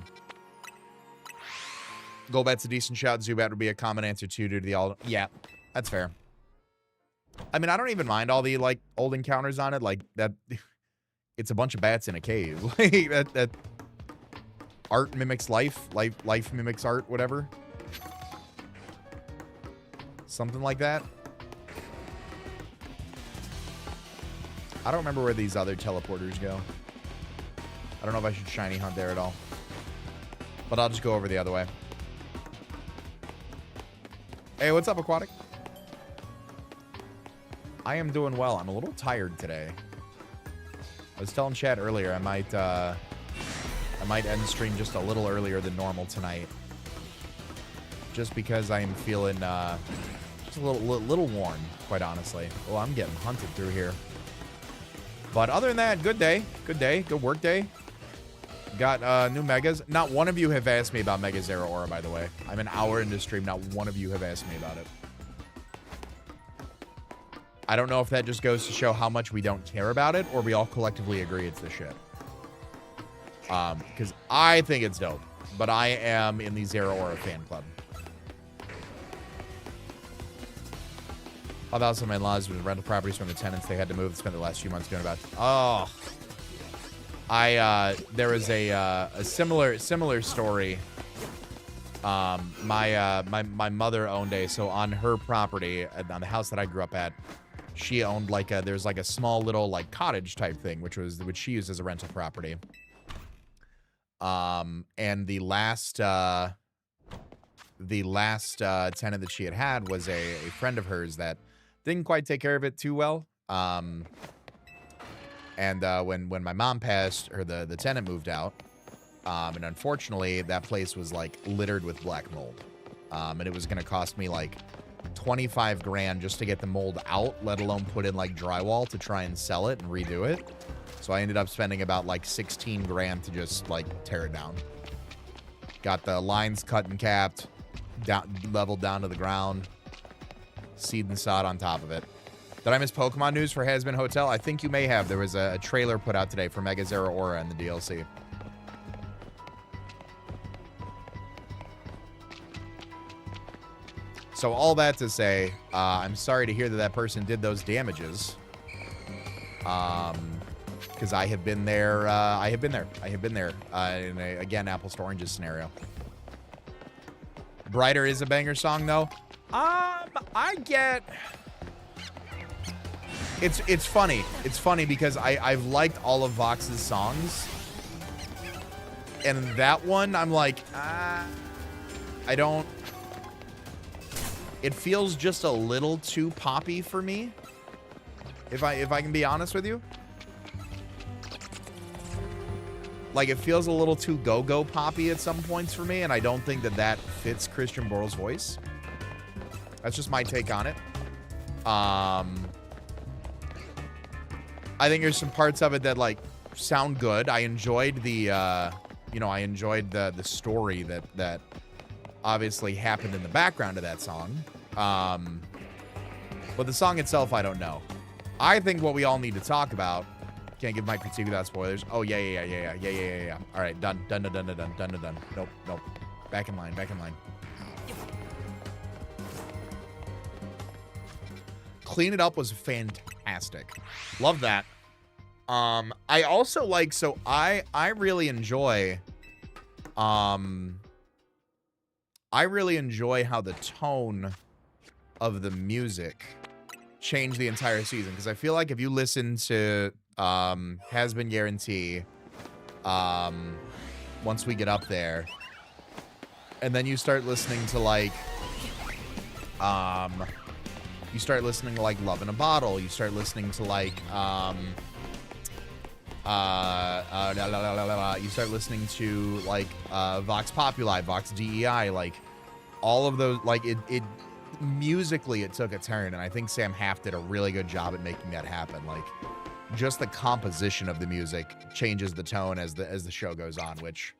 A: Golbat's a decent shout. Zubat would be a common answer too due to the all... Yeah, that's fair. I mean, I don't even mind all the, like, old encounters on it. Like, that... It's a bunch of bats in a cave. Like, that art mimics life. Life mimics art, whatever. Something like that. I don't remember where these other teleporters go. I don't know if I should shiny hunt there at all. But I'll just go over the other way. Hey, what's up, Aquatic? I am doing well. I'm a little tired today. I was telling chat earlier I might end the stream just a little earlier than normal tonight. Just because I am feeling just a little worn, quite honestly. Oh, I'm getting hunted through here. But other than that, good day. Good day. Good work day. Got new megas. Not one of you have asked me about Mega Zero Aura, by the way. I'm an hour into stream. Not one of you have asked me about it. I don't know if that just goes to show how much we don't care about it, or we all collectively agree it's the shit. Because I think it's dope, but I am in the Zero Aura fan club. About some in-laws with rental properties from the tenants they had to move and spend the last few months doing about. Oh, there was a similar story. My mother owned so on her property, on the house that I grew up at, she owned like there's like a small little like cottage type thing, which she used as a rental property. And the last tenant that she had was a friend of hers that didn't quite take care of it too well. And when my mom passed, the tenant moved out. And unfortunately, that place was like littered with black mold. And it was going to cost me like 25 grand just to get the mold out, let alone put in like drywall to try and sell it and redo it. So I ended up spending about like 16 grand to just like tear it down. Got the lines cut and capped, leveled down to the ground, seed and sod on top of it. Did I miss Pokemon news for Has Been Hotel? I think you may have. There was a trailer put out today for Mega Zero Aura and the DLC. So all that to say, I'm sorry to hear that person did those damages. Because I have been there. In a, again, apples to oranges scenario. Brighter is a banger song, though. I get. It's funny. It's funny because I've liked all of Vox's songs, and that one I'm like, I don't. It feels just a little too poppy for me. If I can be honest with you. Like, it feels a little too go-go poppy at some points for me, and I don't think that fits Christian Borle's voice. That's just my take on it. I think there's some parts of it that, like, sound good. I enjoyed the, I enjoyed the story that obviously happened in the background of that song. But the song itself, I don't know. I think what we all need to talk about. Can't give my critique without spoilers. Oh, yeah. All right, done. Nope. Back in line. Clean It Up was fantastic. Love that. I also like, so I really enjoy, how the tone of the music changed the entire season. Because I feel like if you listen to Has Been Guarantee, once we get up there, and then you start listening to like Love in a Bottle, you start listening to like you start listening to like Vox Populi, Vox DEI, like all of those, like it musically it took a turn, and I think Sam Haft did a really good job at making that happen. Like, just the composition of the music changes the tone as the show goes on, which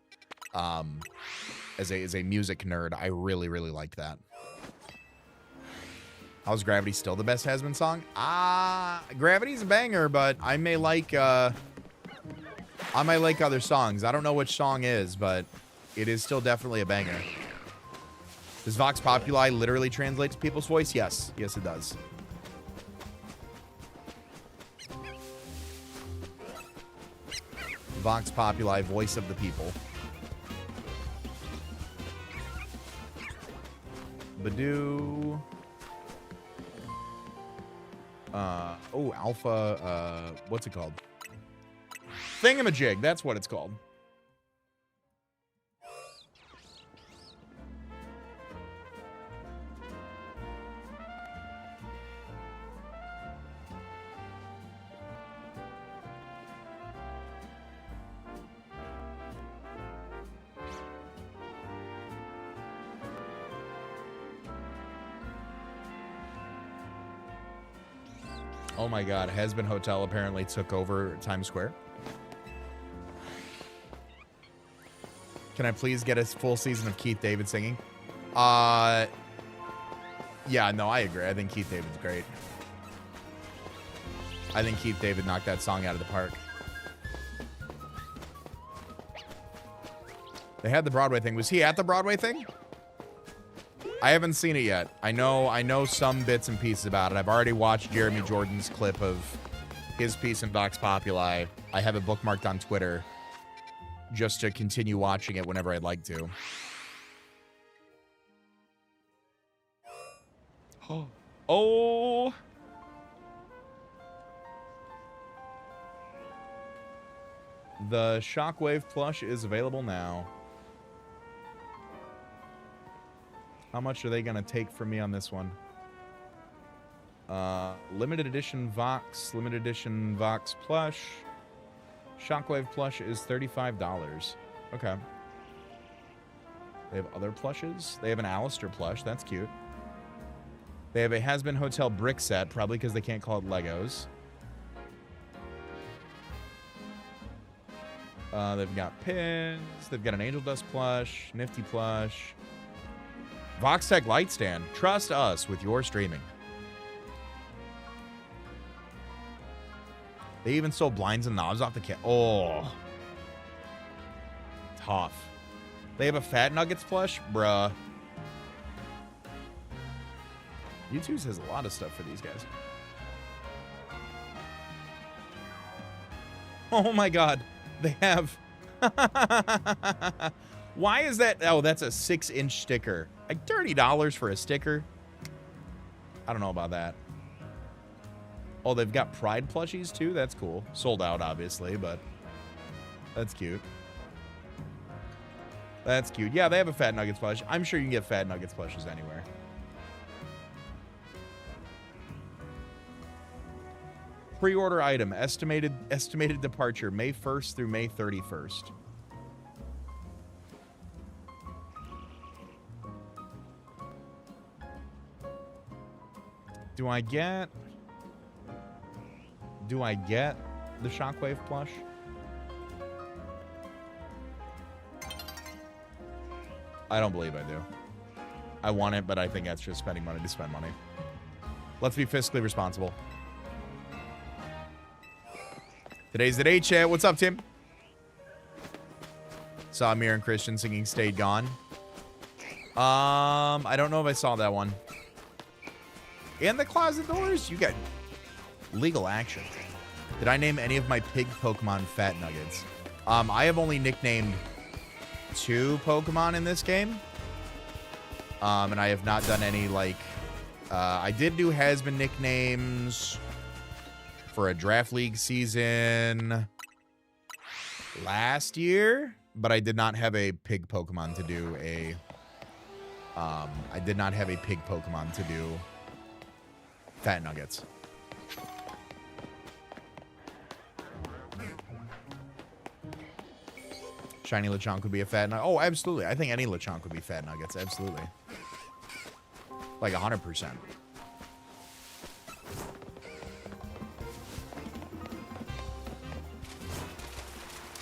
A: as a music nerd, I really like that. How's Gravity still the best Has Been song? Gravity's a banger, but I may like other songs. I don't know which song is, but it is still definitely a banger. Does Vox Populi literally translate to people's voice? Yes, it does. Vox Populi, voice of the people. Badoo. Oh, Alpha, what's it called? Thingamajig, that's what it's called. Oh my God, Has-Been Hotel apparently took over Times Square. Can I please get a full season of Keith David singing? Yeah, no, I agree. I think Keith David's great. I think Keith David knocked that song out of the park. They had the Broadway thing. Was he at the Broadway thing? I haven't seen it yet. I know some bits and pieces about it. I've already watched Jeremy Jordan's clip of his piece in Vox Populi. I have it bookmarked on Twitter just to continue watching it whenever I'd like to. Oh. The Shockwave plush is available now. How much are they going to take from me on this one? Limited edition Vox plush. Shockwave plush is $35. Okay. They have other plushes. They have an Alistair plush. That's cute. They have a Has-Been Hotel brick set, probably because they can't call it Legos. They've got pins. They've got an Angel Dust plush, Nifty plush. VoxTech light stand. Trust us with your streaming. They even sold blinds and knobs off the cat. Oh. Tough. They have a Fat Nuggets plush? Bruh. YouTube's has a lot of stuff for these guys. Oh my God. They have... Why is that? Oh, that's a 6-inch sticker. Like $30 for a sticker? I don't know about that. Oh, they've got Pride plushies too? That's cool. Sold out, obviously, but that's cute. That's cute. Yeah, they have a Fat Nuggets plush. I'm sure you can get Fat Nuggets plushes anywhere. Pre-order item. Estimated departure May 1st through May 31st. Do I get the Shockwave plush? I don't believe I do. I want it, but I think that's just spending money to spend money. Let's be fiscally responsible. Today's the day, chat. What's up, Tim? Saw Amir and Christian singing Stayed Gone. I don't know if I saw that one. And the closet doors? You got legal action. Did I name any of my pig Pokemon Fat Nuggets? I have only nicknamed 2 Pokemon in this game. And I have not done any, like... I did do Has-Been nicknames for a Draft League season last year. But I did not have a pig Pokemon to do a... I did not have a pig Pokemon to do... Fat Nuggets. Shiny Lechonk would be a Fat Nugget. Oh, absolutely. I think any Lechonk would be Fat Nuggets. Absolutely. Like 100%.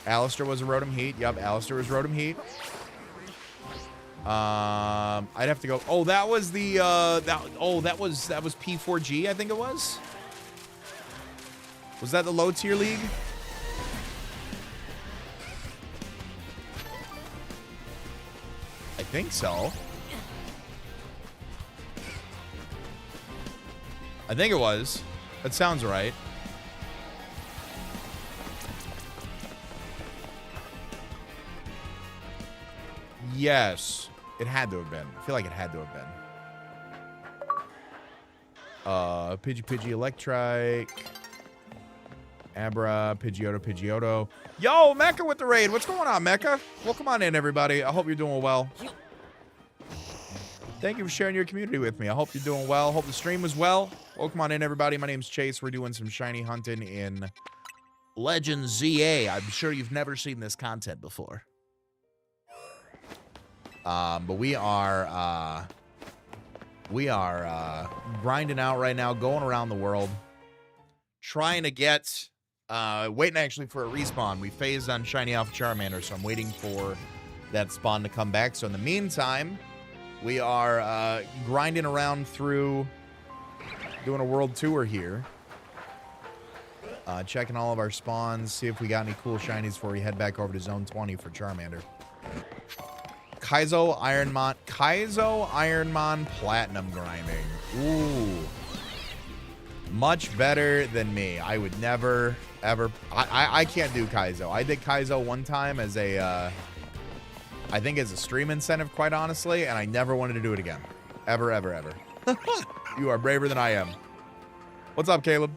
A: Alistair was a Rotom Heat. Yup, Alistair was Rotom Heat. I'd have to go. Oh, that was the that was P4G, I think it was. Was that the low tier league? I think so. I think it was. That sounds right. Yes. It had to have been. I feel like it had to have been. Pidgey, Electrike. Abra, Pidgeotto. Yo, Mecha with the raid. What's going on, Mecha? Welcome on in, everybody. I hope you're doing well. Thank you for sharing your community with me. I hope you're doing well. Hope the stream was well. Welcome on in, everybody. My name's Chase. We're doing some shiny hunting in Legend ZA. I'm sure you've never seen this content before. But we are grinding out right now, going around the world, trying to get, waiting actually for a respawn. We phased on shiny Alpha Charmander, so I'm waiting for that spawn to come back. So in the meantime, we are grinding around through, doing a world tour here. Checking all of our spawns, see if we got any cool shinies before we head back over to Zone 20 for Charmander. Kaizo Ironmon Platinum grinding. Ooh. Much better than me. I would never, ever... I can't do Kaizo. I did Kaizo one time as a... I think as a stream incentive, quite honestly, and I never wanted to do it again. Ever, ever, ever. You are braver than I am. What's up, Caleb?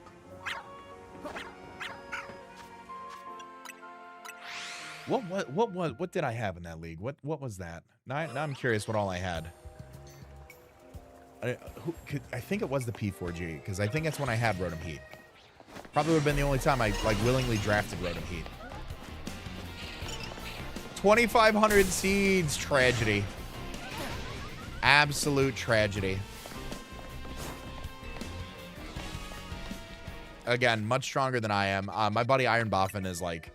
A: What did I have in that league? What was that? Now I'm curious what all I had. I think it was the P4G, because I think that's when I had Rotom Heat. Probably would have been the only time I willingly drafted Rotom Heat. 2,500 seeds. Tragedy. Absolute tragedy. Again, much stronger than I am. My buddy Iron Boffin is like...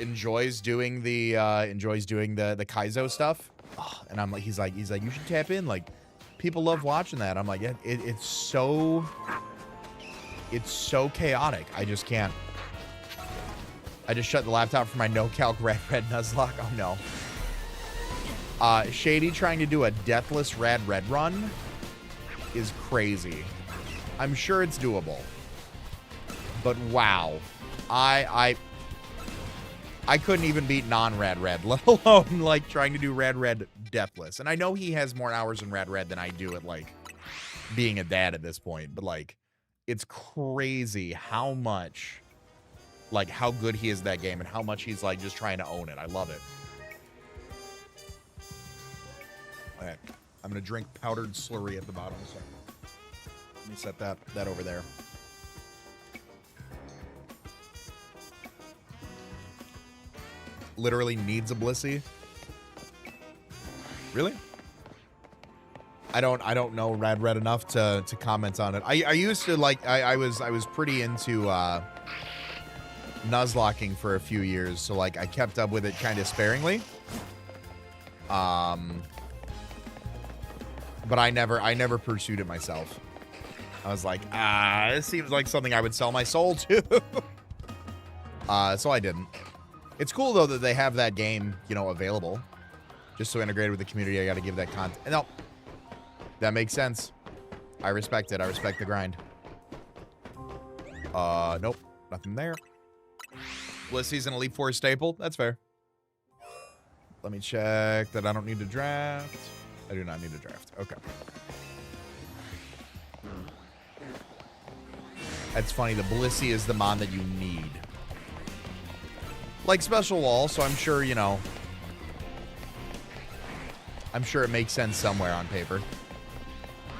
A: enjoys doing the Kaizo stuff. Oh, and I'm like, he's like, you should tap in. Like, people love watching that. I'm like, yeah, it's so chaotic. I just can't. I just shut the laptop for my no-calc red Nuzlocke. Oh no. Shady trying to do a deathless red run is crazy. I'm sure it's doable. But wow. I couldn't even beat non-Rad Red, let alone, like, trying to do Rad Red deathless. And I know he has more hours in Rad Red than I do at, like, being a dad at this point. But, like, it's crazy how much, like, how good he is at that game and how much he's, like, just trying to own it. I love it. All right. I'm going to drink powdered slurry at the bottom. So let me set that over there. Literally needs a Blissey. Really? I don't know Rad Red enough to comment on it. I used to like I was pretty into Nuzlocking for a few years, so like I kept up with it kind of sparingly. But I never pursued it myself. I was like, this seems like something I would sell my soul to. So I didn't. It's cool, though, that they have that game, you know, available. Just so integrated with the community, I got to give that content. No, that makes sense. I respect it. I respect the grind. Nope. Nothing there. Blissey's an Elite Four staple. That's fair. Let me check that I don't need to draft. I do not need to draft. Okay. That's funny. The Blissey is the mon that you need. Like Special Wall, so I'm sure, you know, I'm sure it makes sense somewhere on paper.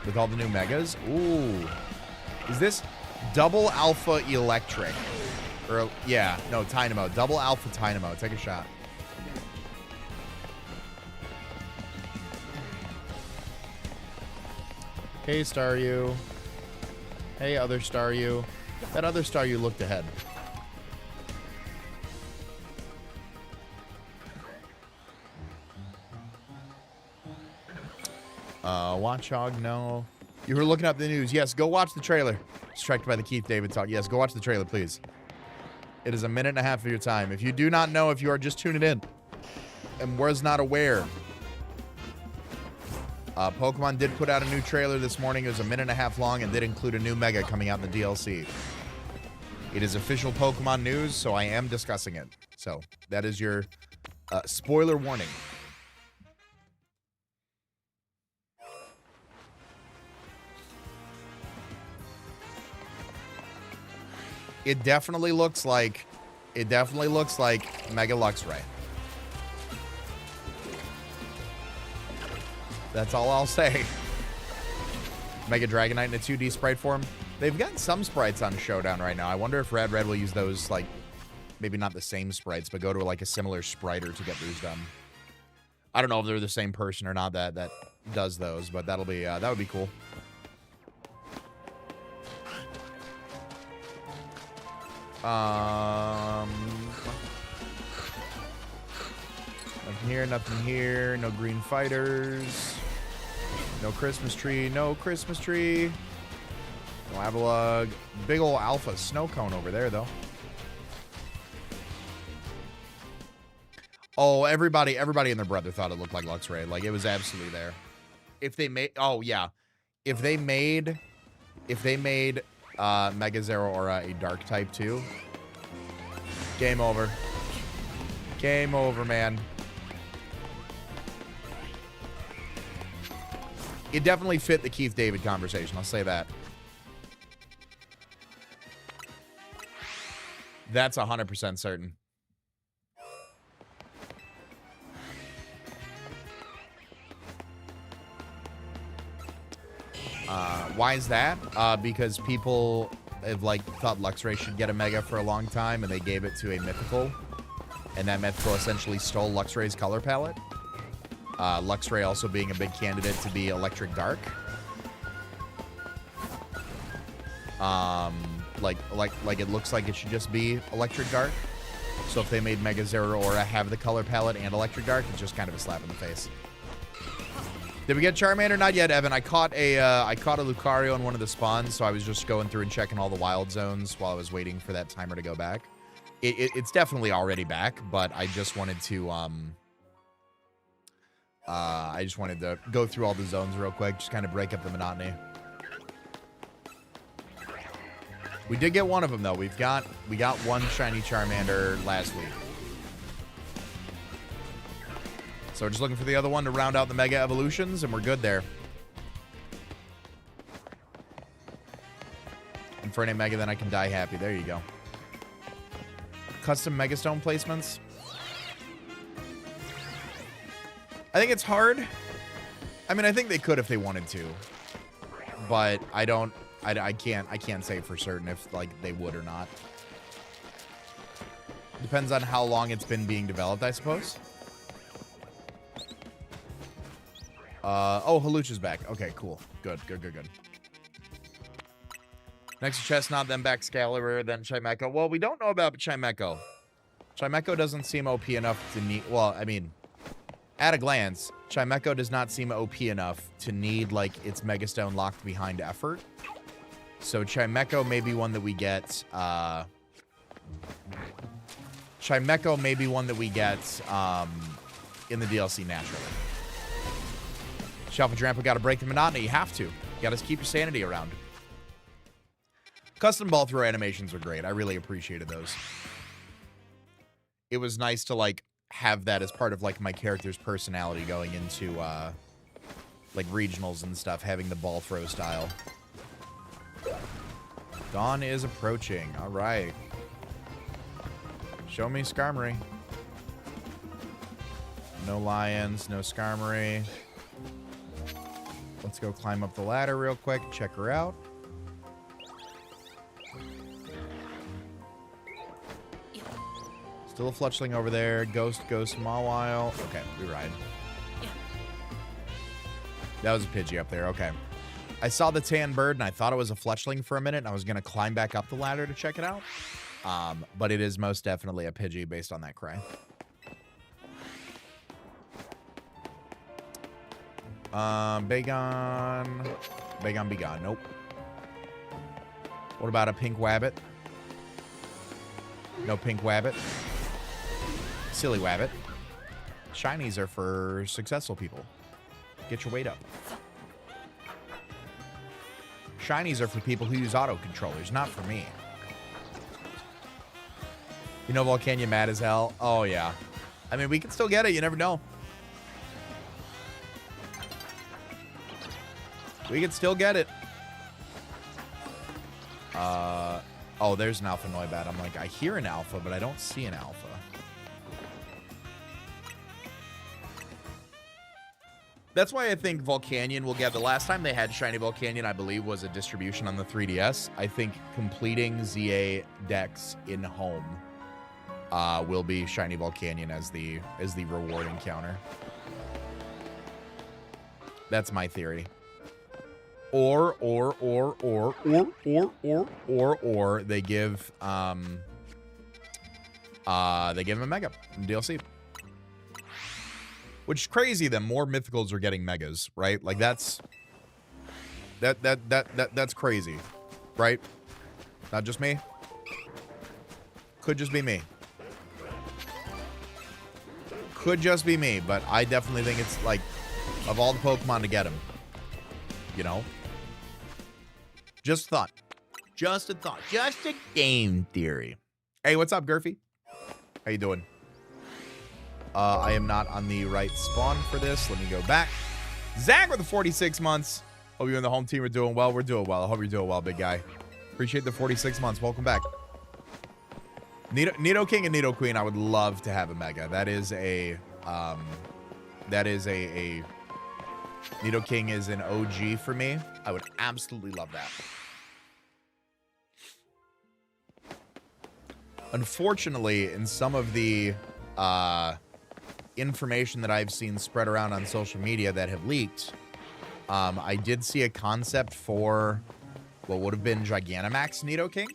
A: With all the new megas. Ooh. Is this double alpha electric? Or, yeah, no, Tynamo. Double alpha Tynamo. Take a shot. Hey, Staryu. Hey, other Staryu. That other Staryu looked ahead. Watchog, no. You were looking up the news. Yes, go watch the trailer. Distracted by the Keith David talk. Yes, go watch the trailer, please. It is a minute and a half of your time. If you do not know, if you are just tuning in and was not aware, Pokemon did put out a new trailer this morning. It was a minute and a half long and did include a new Mega coming out in the DLC. It is official Pokemon news, so I am discussing it. So that is your spoiler warning. It definitely looks like Mega Luxray. That's all I'll say. Mega Dragonite in a 2D sprite form. They've got some sprites on Showdown right now. I wonder if Red will use those, like, maybe not the same sprites, but go to, like, a similar spriter to get those done. I don't know if they're the same person or not that does those, but that'll be, that would be cool. Nothing here, nothing here. No green fighters. No Christmas tree, no Christmas tree. No Avalug. Big ol' alpha snow cone over there, though. Oh, everybody and their brother thought it looked like Luxray. Like, it was absolutely there. If they made, oh yeah, if they made Mega Zeraora a dark type too, game over. Game over, man. It definitely fit the Keith David conversation, I'll say that. That's 100% certain. Why is that? Because people have, like, thought Luxray should get a Mega for a long time, and they gave it to a Mythical. And that Mythical essentially stole Luxray's color palette. Luxray also being a big candidate to be Electric Dark. Like it looks like it should just be Electric Dark. So if they made Mega Zeraora have the color palette and Electric Dark, it's just kind of a slap in the face. Did we get Charmander? Not yet, Evan. I caught a Lucario in one of the spawns, so I was just going through and checking all the wild zones while I was waiting for that timer to go back. It's definitely already back, but I just wanted to go through all the zones real quick, just kind of break up the monotony. We did get one of them though. We got one shiny Charmander last week. So we're just looking for the other one to round out the Mega Evolutions, and we're good there. And for an Mega, then I can die happy. There you go. Custom Mega Stone placements. I think it's hard. I mean, I think they could if they wanted to, but I can't say for certain if, like, they would or not. Depends on how long it's been being developed, I suppose. Oh, Halucha's back. Okay, cool. Good. Next to Chestnut, then back Excalibur, then Chimecho. Well, we don't know about Chimecho. Chimecho doesn't seem OP enough to need... Well, I mean, at a glance, Chimecho does not seem OP enough to need, like, its Megastone locked behind effort. So Chimecho may be one that we get... Chimecho may be one that we get in the DLC naturally. Shuffle Drampa got to break the monotony. You have to. You got to keep your sanity around. Custom ball throw animations are great. I really appreciated those. It was nice to, like, have that as part of, like, my character's personality going into, like, regionals and stuff, having the ball throw style. Dawn is approaching. All right. Show me Skarmory. No lions, no Skarmory. Let's go climb up the ladder real quick, check her out. Still a Fletchling over there. Ghost, Mawile. Okay, we ride. That was a Pidgey up there. Okay. I saw the tan bird, and I thought it was a Fletchling for a minute, and I was going to climb back up the ladder to check it out. But it is most definitely a Pidgey based on that cry. Bagon. Be gone. Nope. What about a Pink Wabbit? No Pink Wabbit. Silly Wabbit. Shinies are for successful people. Get your weight up. Shinies are for people who use auto controllers, not for me. You know Volcania mad as hell? Oh, yeah. I mean, we can still get it. You never know. We can still get it. Oh, there's an Alpha Noibat. I'm like, I hear an Alpha, but I don't see an Alpha. That's why I think Volcanion will get... The last time they had Shiny Volcanion, I believe, was a distribution on the 3DS. I think completing ZA decks in home will be Shiny Volcanion as the reward encounter. That's my theory. Or they give him a Mega in DLC. Which is crazy that more mythicals are getting megas, right? Like that's crazy, right? Not just me. Could just be me. Could just be me, but I definitely think it's like of all the Pokemon to get him, you know? Just a thought. Just a thought. Just a game theory. Hey, what's up, Gurfy? How you doing? I am not on the right spawn for this. Let me go back. Zach with the 46 months. Hope you and the home team are doing well. We're doing well. I hope you're doing well, big guy. Appreciate the 46 months. Welcome back. Nido King and Nido Queen, I would love to have a Mega. That is a Nido King is an OG for me. I would absolutely love that. Unfortunately, in some of the information that I've seen spread around on social media that have leaked, I did see a concept for what would have been Gigantamax Nido King.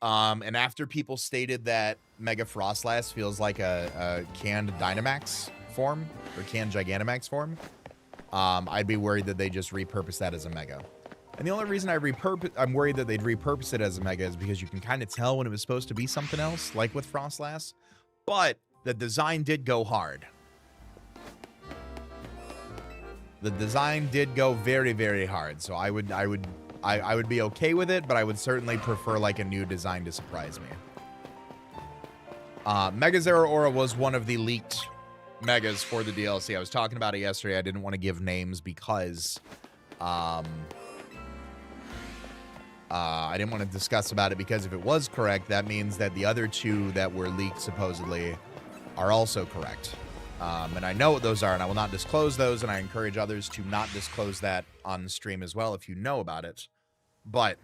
A: And after people stated that Mega Frostlass feels like a canned Dynamax form, or canned Gigantamax form, I'd be worried that they just repurpose that as a Mega. And the only reason I'm worried that they'd repurpose it as a Mega is because you can kind of tell when it was supposed to be something else, like with Frostlass. But the design did go hard. The design did go very, very hard. So I would be okay with it, but I would certainly prefer like a new design to surprise me. Mega Zeraora was one of the leaked Megas for the DLC. I was talking about it yesterday. I didn't want to give names because I didn't want to discuss about it because if it was correct, that means that the other two that were leaked supposedly are also correct. And I know what those are, and I will not disclose those, and I encourage others to not disclose that on stream as well if you know about it. But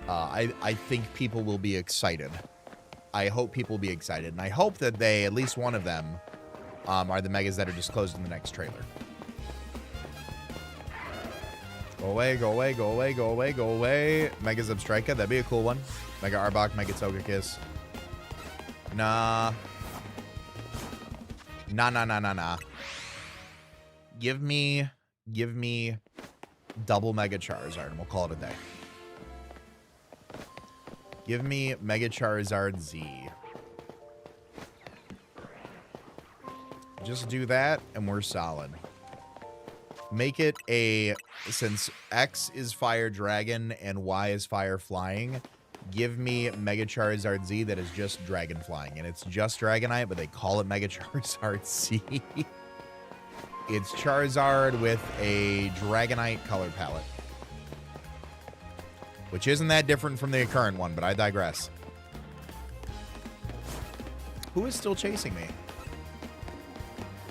A: I think people will be excited. I hope people will be excited, and I hope that they, at least one of them, are the Megas that are disclosed in the next trailer. Go away, go away, go away, go away, go away. Mega Zebstrika, that'd be a cool one. Mega Arbok, Mega Togekiss. Nah. Nah. Give me double Mega Charizard, and we'll call it a day. Give me Mega Charizard Z. Just do that, and we're solid. Make it a... Since X is Fire Dragon and Y is Fire Flying, give me Mega Charizard Z that is just Dragon Flying. And it's just Dragonite, but they call it Mega Charizard Z. It's Charizard with a Dragonite color palette. Which isn't that different from the current one, but I digress. Who is still chasing me?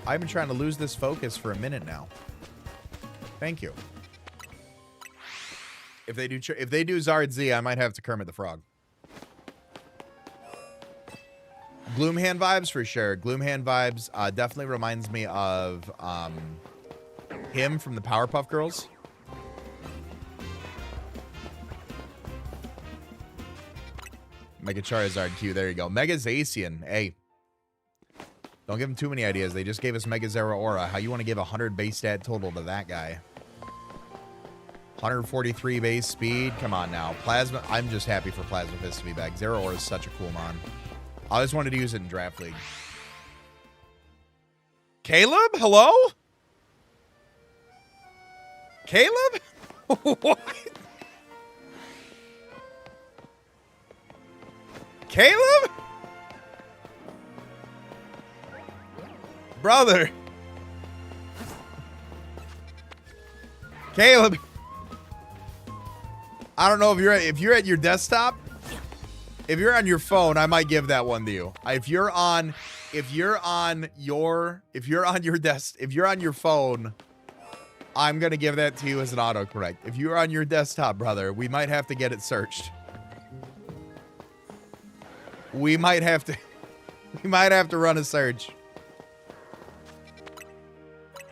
A: I've been trying to lose this focus for a minute now. Thank you. If they do Zard Z, I might have to Kermit the Frog. Gloomhand vibes for sure. Gloomhand vibes definitely reminds me of him from the Powerpuff Girls. Mega Charizard Q. There you go. Mega Zacian. Hey. Don't give them too many ideas. They just gave us Mega Zeraora. How you want to give 100 base stat total to that guy? 143 base speed. Come on now. Plasma. I'm just happy for Plasma Fist to be back. Zeraora is such a cool mon. I always wanted to use it in Draft League. Caleb? Hello? Caleb? What? Caleb? Brother. I don't know if you're at your desktop. If you're on your phone, I might give that one to you. If you're on your phone, I'm gonna give that to you as an autocorrect. If you're on your desktop, brother, we might have to get it searched. We might have to run a search.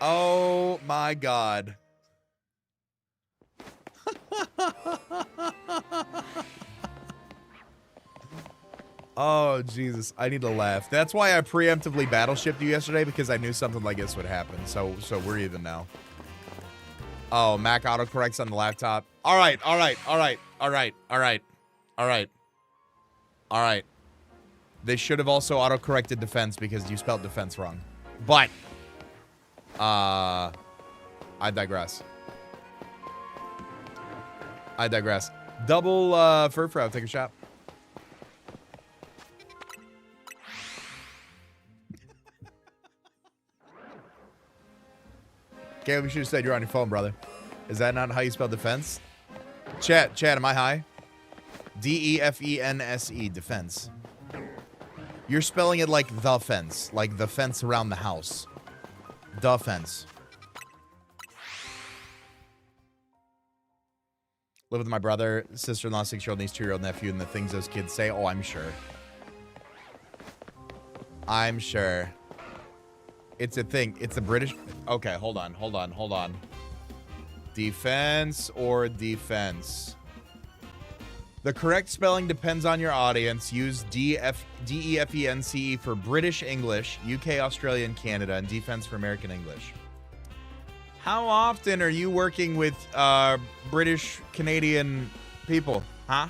A: Oh my God. Oh, Jesus. I need to laugh. That's why I preemptively battleshipped you yesterday, because I knew something like this would happen. So we're even now. Oh, Mac autocorrects on the laptop. All right. They should have also autocorrected defense because you spelled defense wrong. But, I digress. Double, Furfrow, take a shot. Okay, we should have said you're on your phone, brother. Is that not how you spell defense? Chat, am I high? D-E-F-E-N-S-E, defense. You're spelling it like the fence, like the fence around the house. The fence. Live with my brother, sister-in-law, 6-year-old niece, 2-year-old nephew, and the things those kids say. Oh, I'm sure. I'm sure. It's a thing. It's a British... Okay, hold on. Defense or defense? The correct spelling depends on your audience. Use D-E-F-E-N-C-E for British English, UK, Australia, and Canada, and defense for American English. How often are you working with British Canadian people? Huh?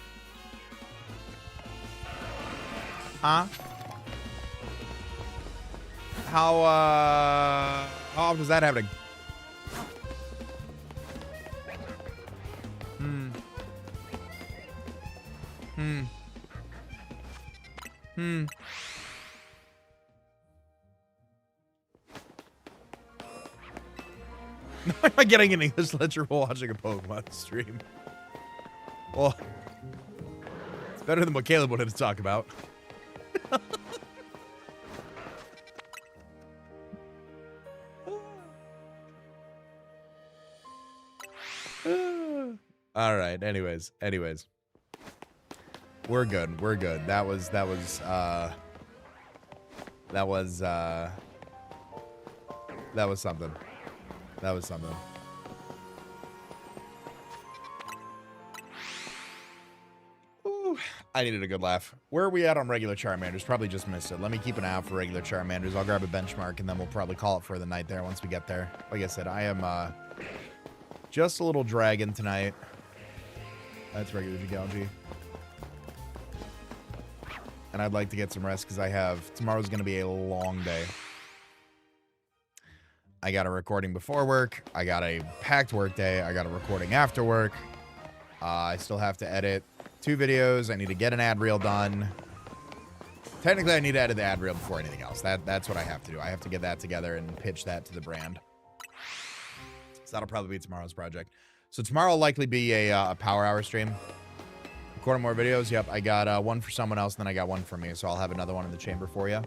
A: How often is that happening? Why am I getting an English lecture while watching a Pokemon stream? Well, it's better than what Caleb wanted to talk about. All right. Anyways. We're good. That was something. Ooh, I needed a good laugh. Where are we at on regular Charmanders? Probably just missed it. Let me keep an eye out for regular Charmanders. I'll grab a benchmark, and then we'll probably call it for the night there once we get there. Like I said, I am just a little dragon tonight. That's regular geology. And I'd like to get some rest because tomorrow's going to be a long day. I got a recording before work. I got a packed work day. I got a recording after work. I still have to edit 2 videos. I need to get an ad reel done. Technically, I need to edit the ad reel before anything else. That's what I have to do. I have to get that together and pitch that to the brand. So that'll probably be tomorrow's project. So tomorrow will likely be a power hour stream. Recording more videos. Yep, I got one for someone else, and then I got one for me. So I'll have another one in the chamber for you.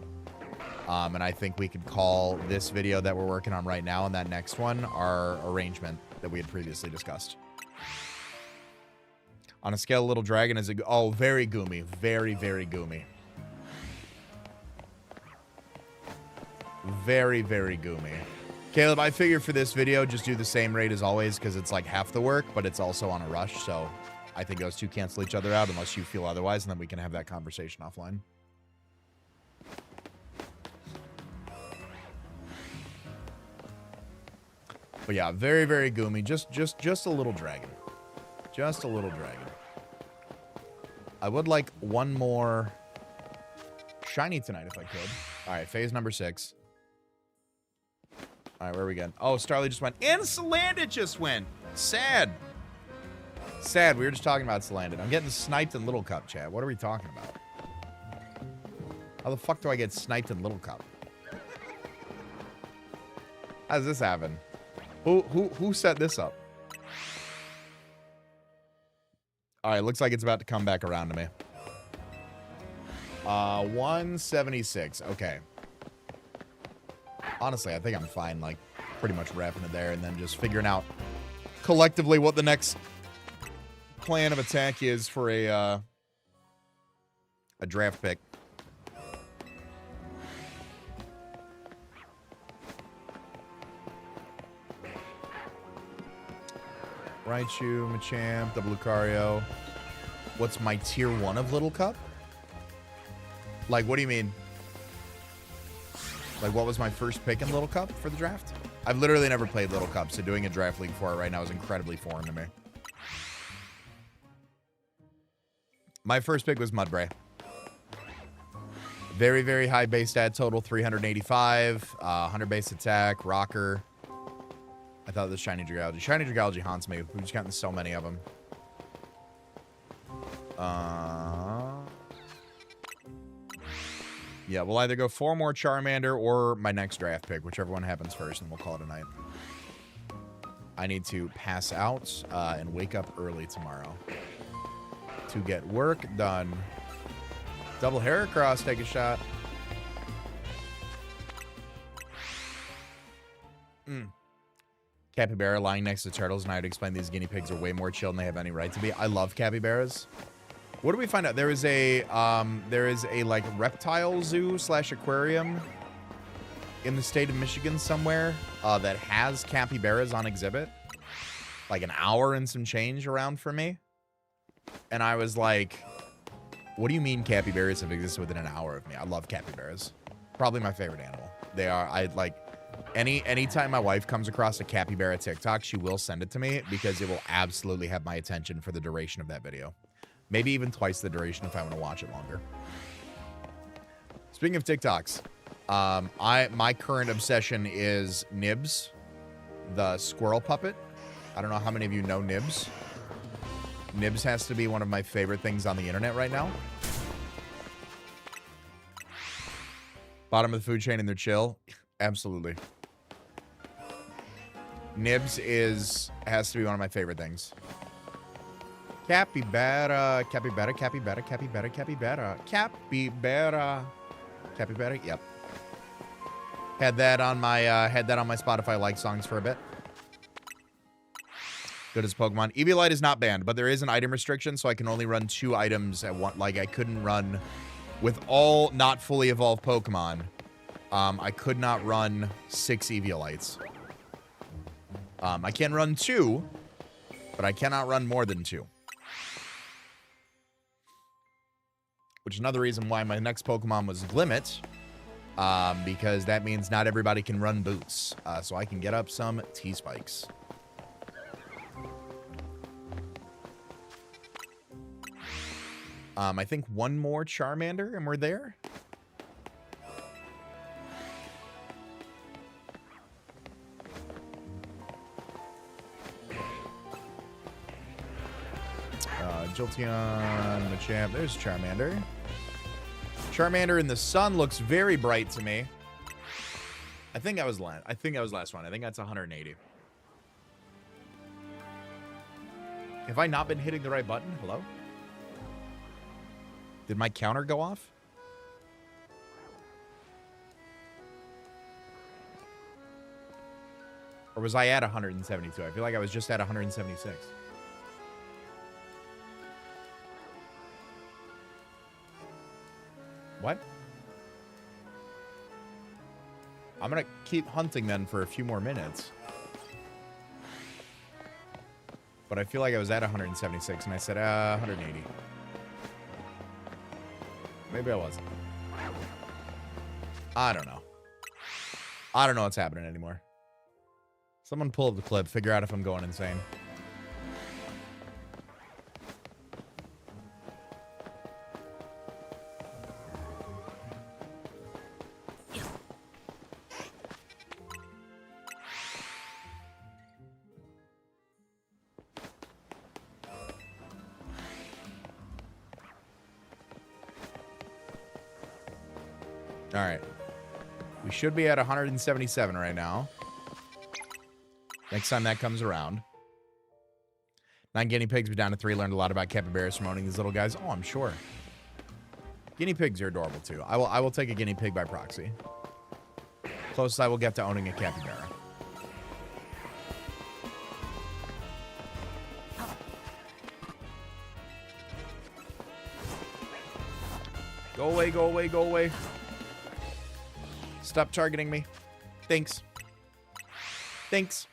A: And I think we could call this video that we're working on right now and that next one our arrangement that we had previously discussed. On a scale, Little Dragon is very goomy. Very, very goomy. Very, very goomy. Caleb, I figured for this video, just do the same rate as always because it's like half the work, but it's also on a rush. So I think those two cancel each other out unless you feel otherwise, and then we can have that conversation offline. But yeah, very, very goomy. Just a little dragon. Just a little dragon. I would like one more shiny tonight if I could. All right, phase number 6. All right, where are we going? Oh, Starly just went. And Salandit just went. Sad. Sad. We were just talking about Salandit. I'm getting sniped in Little Cup, chat. What are we talking about? How the fuck do I get sniped in Little Cup? How does this happen? Who set this up? All right, looks like it's about to come back around to me. 176. Okay. Honestly, I think I'm fine, like, pretty much wrapping it there and then just figuring out collectively what the next plan of attack is for a draft pick. Raichu, Machamp, double Lucario. What's my tier 1 of Little Cup? Like, what do you mean? Like, what was my first pick in Little Cup for the draft? I've literally never played Little Cup, so doing a draft league for it right now is incredibly foreign to me. My first pick was Mudbray. Very, very high base stat total, 385, 100 base attack, rocker. I thought this Shiny Dragology. Shiny Dragology haunts me. We've just gotten so many of them. Yeah, we'll either go 4 more Charmander or my next draft pick, whichever one happens first, and we'll call it a night. I need to pass out and wake up early tomorrow to get work done. Double Heracross, take a shot. Capybara lying next to turtles, and I would explain these guinea pigs are way more chill than they have any right to be. I love capybaras. What do we find out? There is a like reptile zoo / aquarium in the state of Michigan somewhere that has capybaras on exhibit. Like an hour and some change around for me. And I was like, what do you mean capybaras have existed within an hour of me? I love capybaras. Probably my favorite animal. They are, I like, anytime my wife comes across a capybara TikTok, she will send it to me because it will absolutely have my attention for the duration of that video. Maybe even twice the duration if I want to watch it longer. Speaking of TikToks, my current obsession is Nibs, the squirrel puppet. I don't know how many of you know Nibs. Nibs has to be one of my favorite things on the internet right now. Bottom of the food chain and they're chill. Absolutely. Nibs has to be one of my favorite things. Capybara, capybara, capybara, capybara, capybara, capybara, capybara. Yep. Had that on my Spotify like songs for a bit. Good as Pokemon. Eviolite is not banned, but there is an item restriction, so I can only run 2 items at one. Like I couldn't run with all not fully evolved Pokemon. I could not run 6 Eviolites. I can run 2, but I cannot run more than 2. Which is another reason why my next Pokemon was Glimmet. Because that means not everybody can run Boots. So I can get up some T-Spikes. I think 1 more Charmander and we're there. Jolteon, Machamp. There's Charmander. Charmander in the sun looks very bright to me. I think I was last one. I think that's 180. Have I not been hitting the right button? Hello? Did my counter go off? Or was I at 172? I feel like I was just at 176. What? I'm gonna keep hunting then for a few more minutes. But I feel like I was at 176 and I said 180. Maybe I wasn't. I don't know. I don't know what's happening anymore. Someone pull up the clip, figure out if I'm going insane. All right. We should be at 177 right now. Next time that comes around. 9 guinea pigs, but down to 3. Learned a lot about capybaras from owning these little guys. Oh, I'm sure. Guinea pigs are adorable, too. I will take a guinea pig by proxy. Closest I will get to owning a capybara. Go away, go away, go away. Stop targeting me. Thanks. Thanks.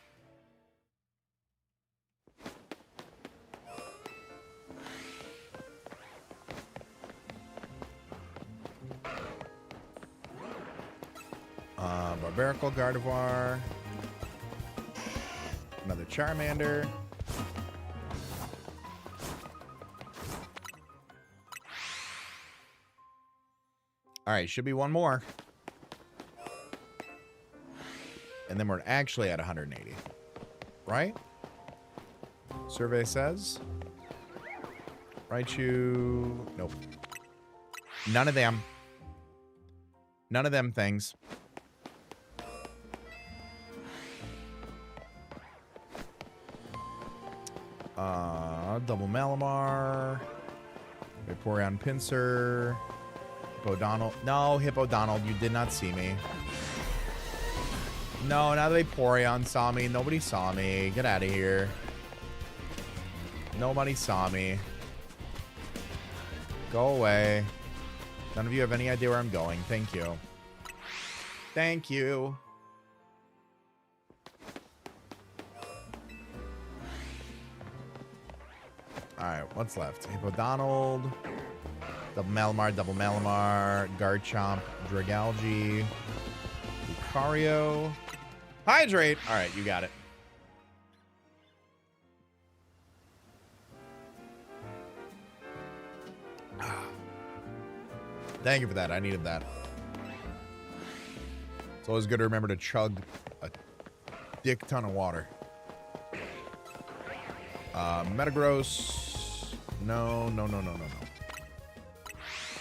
A: Barbarical Gardevoir. Another Charmander. All right, should be one more. And then we're actually at 180. Right? Survey says. Raichu. Nope. None of them. None of them things. Double Malamar. Vaporeon Pinsir. Hippodonald. No, Hippodonald, you did not see me. No, now that Vaporeon saw me, nobody saw me. Get out of here. Nobody saw me. Go away. None of you have any idea where I'm going. Thank you. Thank you. Alright, what's left? Hippodonald. Double Malamar, Garchomp, Dragalge, Lucario. Hydrate! Alright, you got it. Thank you for that. I needed that. It's always good to remember to chug a dick ton of water. Metagross. No.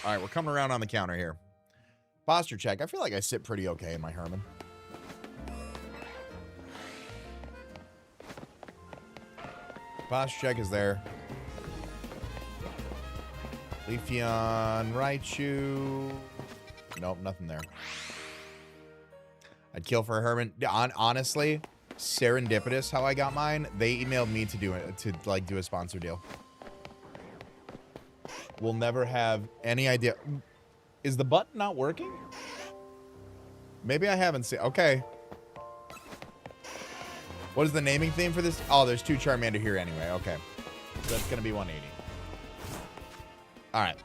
A: All right, we're coming around on the counter here. Posture check. I feel like I sit pretty okay in my Herman. Posture check is there. Leafeon, Raichu. Nope, nothing there. I'd kill for a Herman. Honestly, serendipitous how I got mine. They emailed me to do it, to like do a sponsor deal. We'll never have any idea. Is the button not working? Maybe I haven't seen. Okay. What is the naming theme for this? Oh, there's 2 Charmander here anyway. Okay. So that's going to be 180. All right.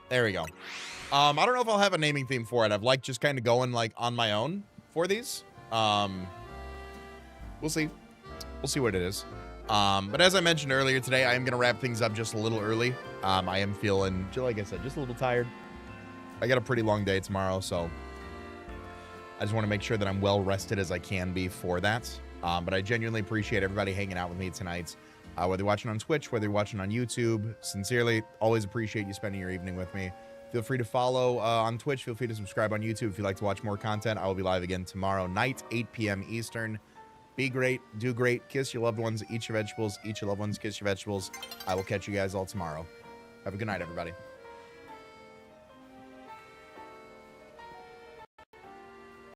A: There we go. I don't know if I'll have a naming theme for it. I've like just kind of going like on my own for these. We'll see. We'll see what it is. But as I mentioned earlier today, I am going to wrap things up just a little early. I am feeling, like I said, just a little tired. I got a pretty long day tomorrow, so I just want to make sure that I'm well rested as I can be for that. But I genuinely appreciate everybody hanging out with me tonight. Whether you're watching on Twitch, whether you're watching on YouTube, sincerely, always appreciate you spending your evening with me. Feel free to follow on Twitch. Feel free to subscribe on YouTube if you'd like to watch more content. I will be live again tomorrow night, 8 p.m. Eastern. Be great, do great, kiss your loved ones, eat your vegetables, eat your loved ones, kiss your vegetables. I will catch you guys all tomorrow. Have a good night, everybody.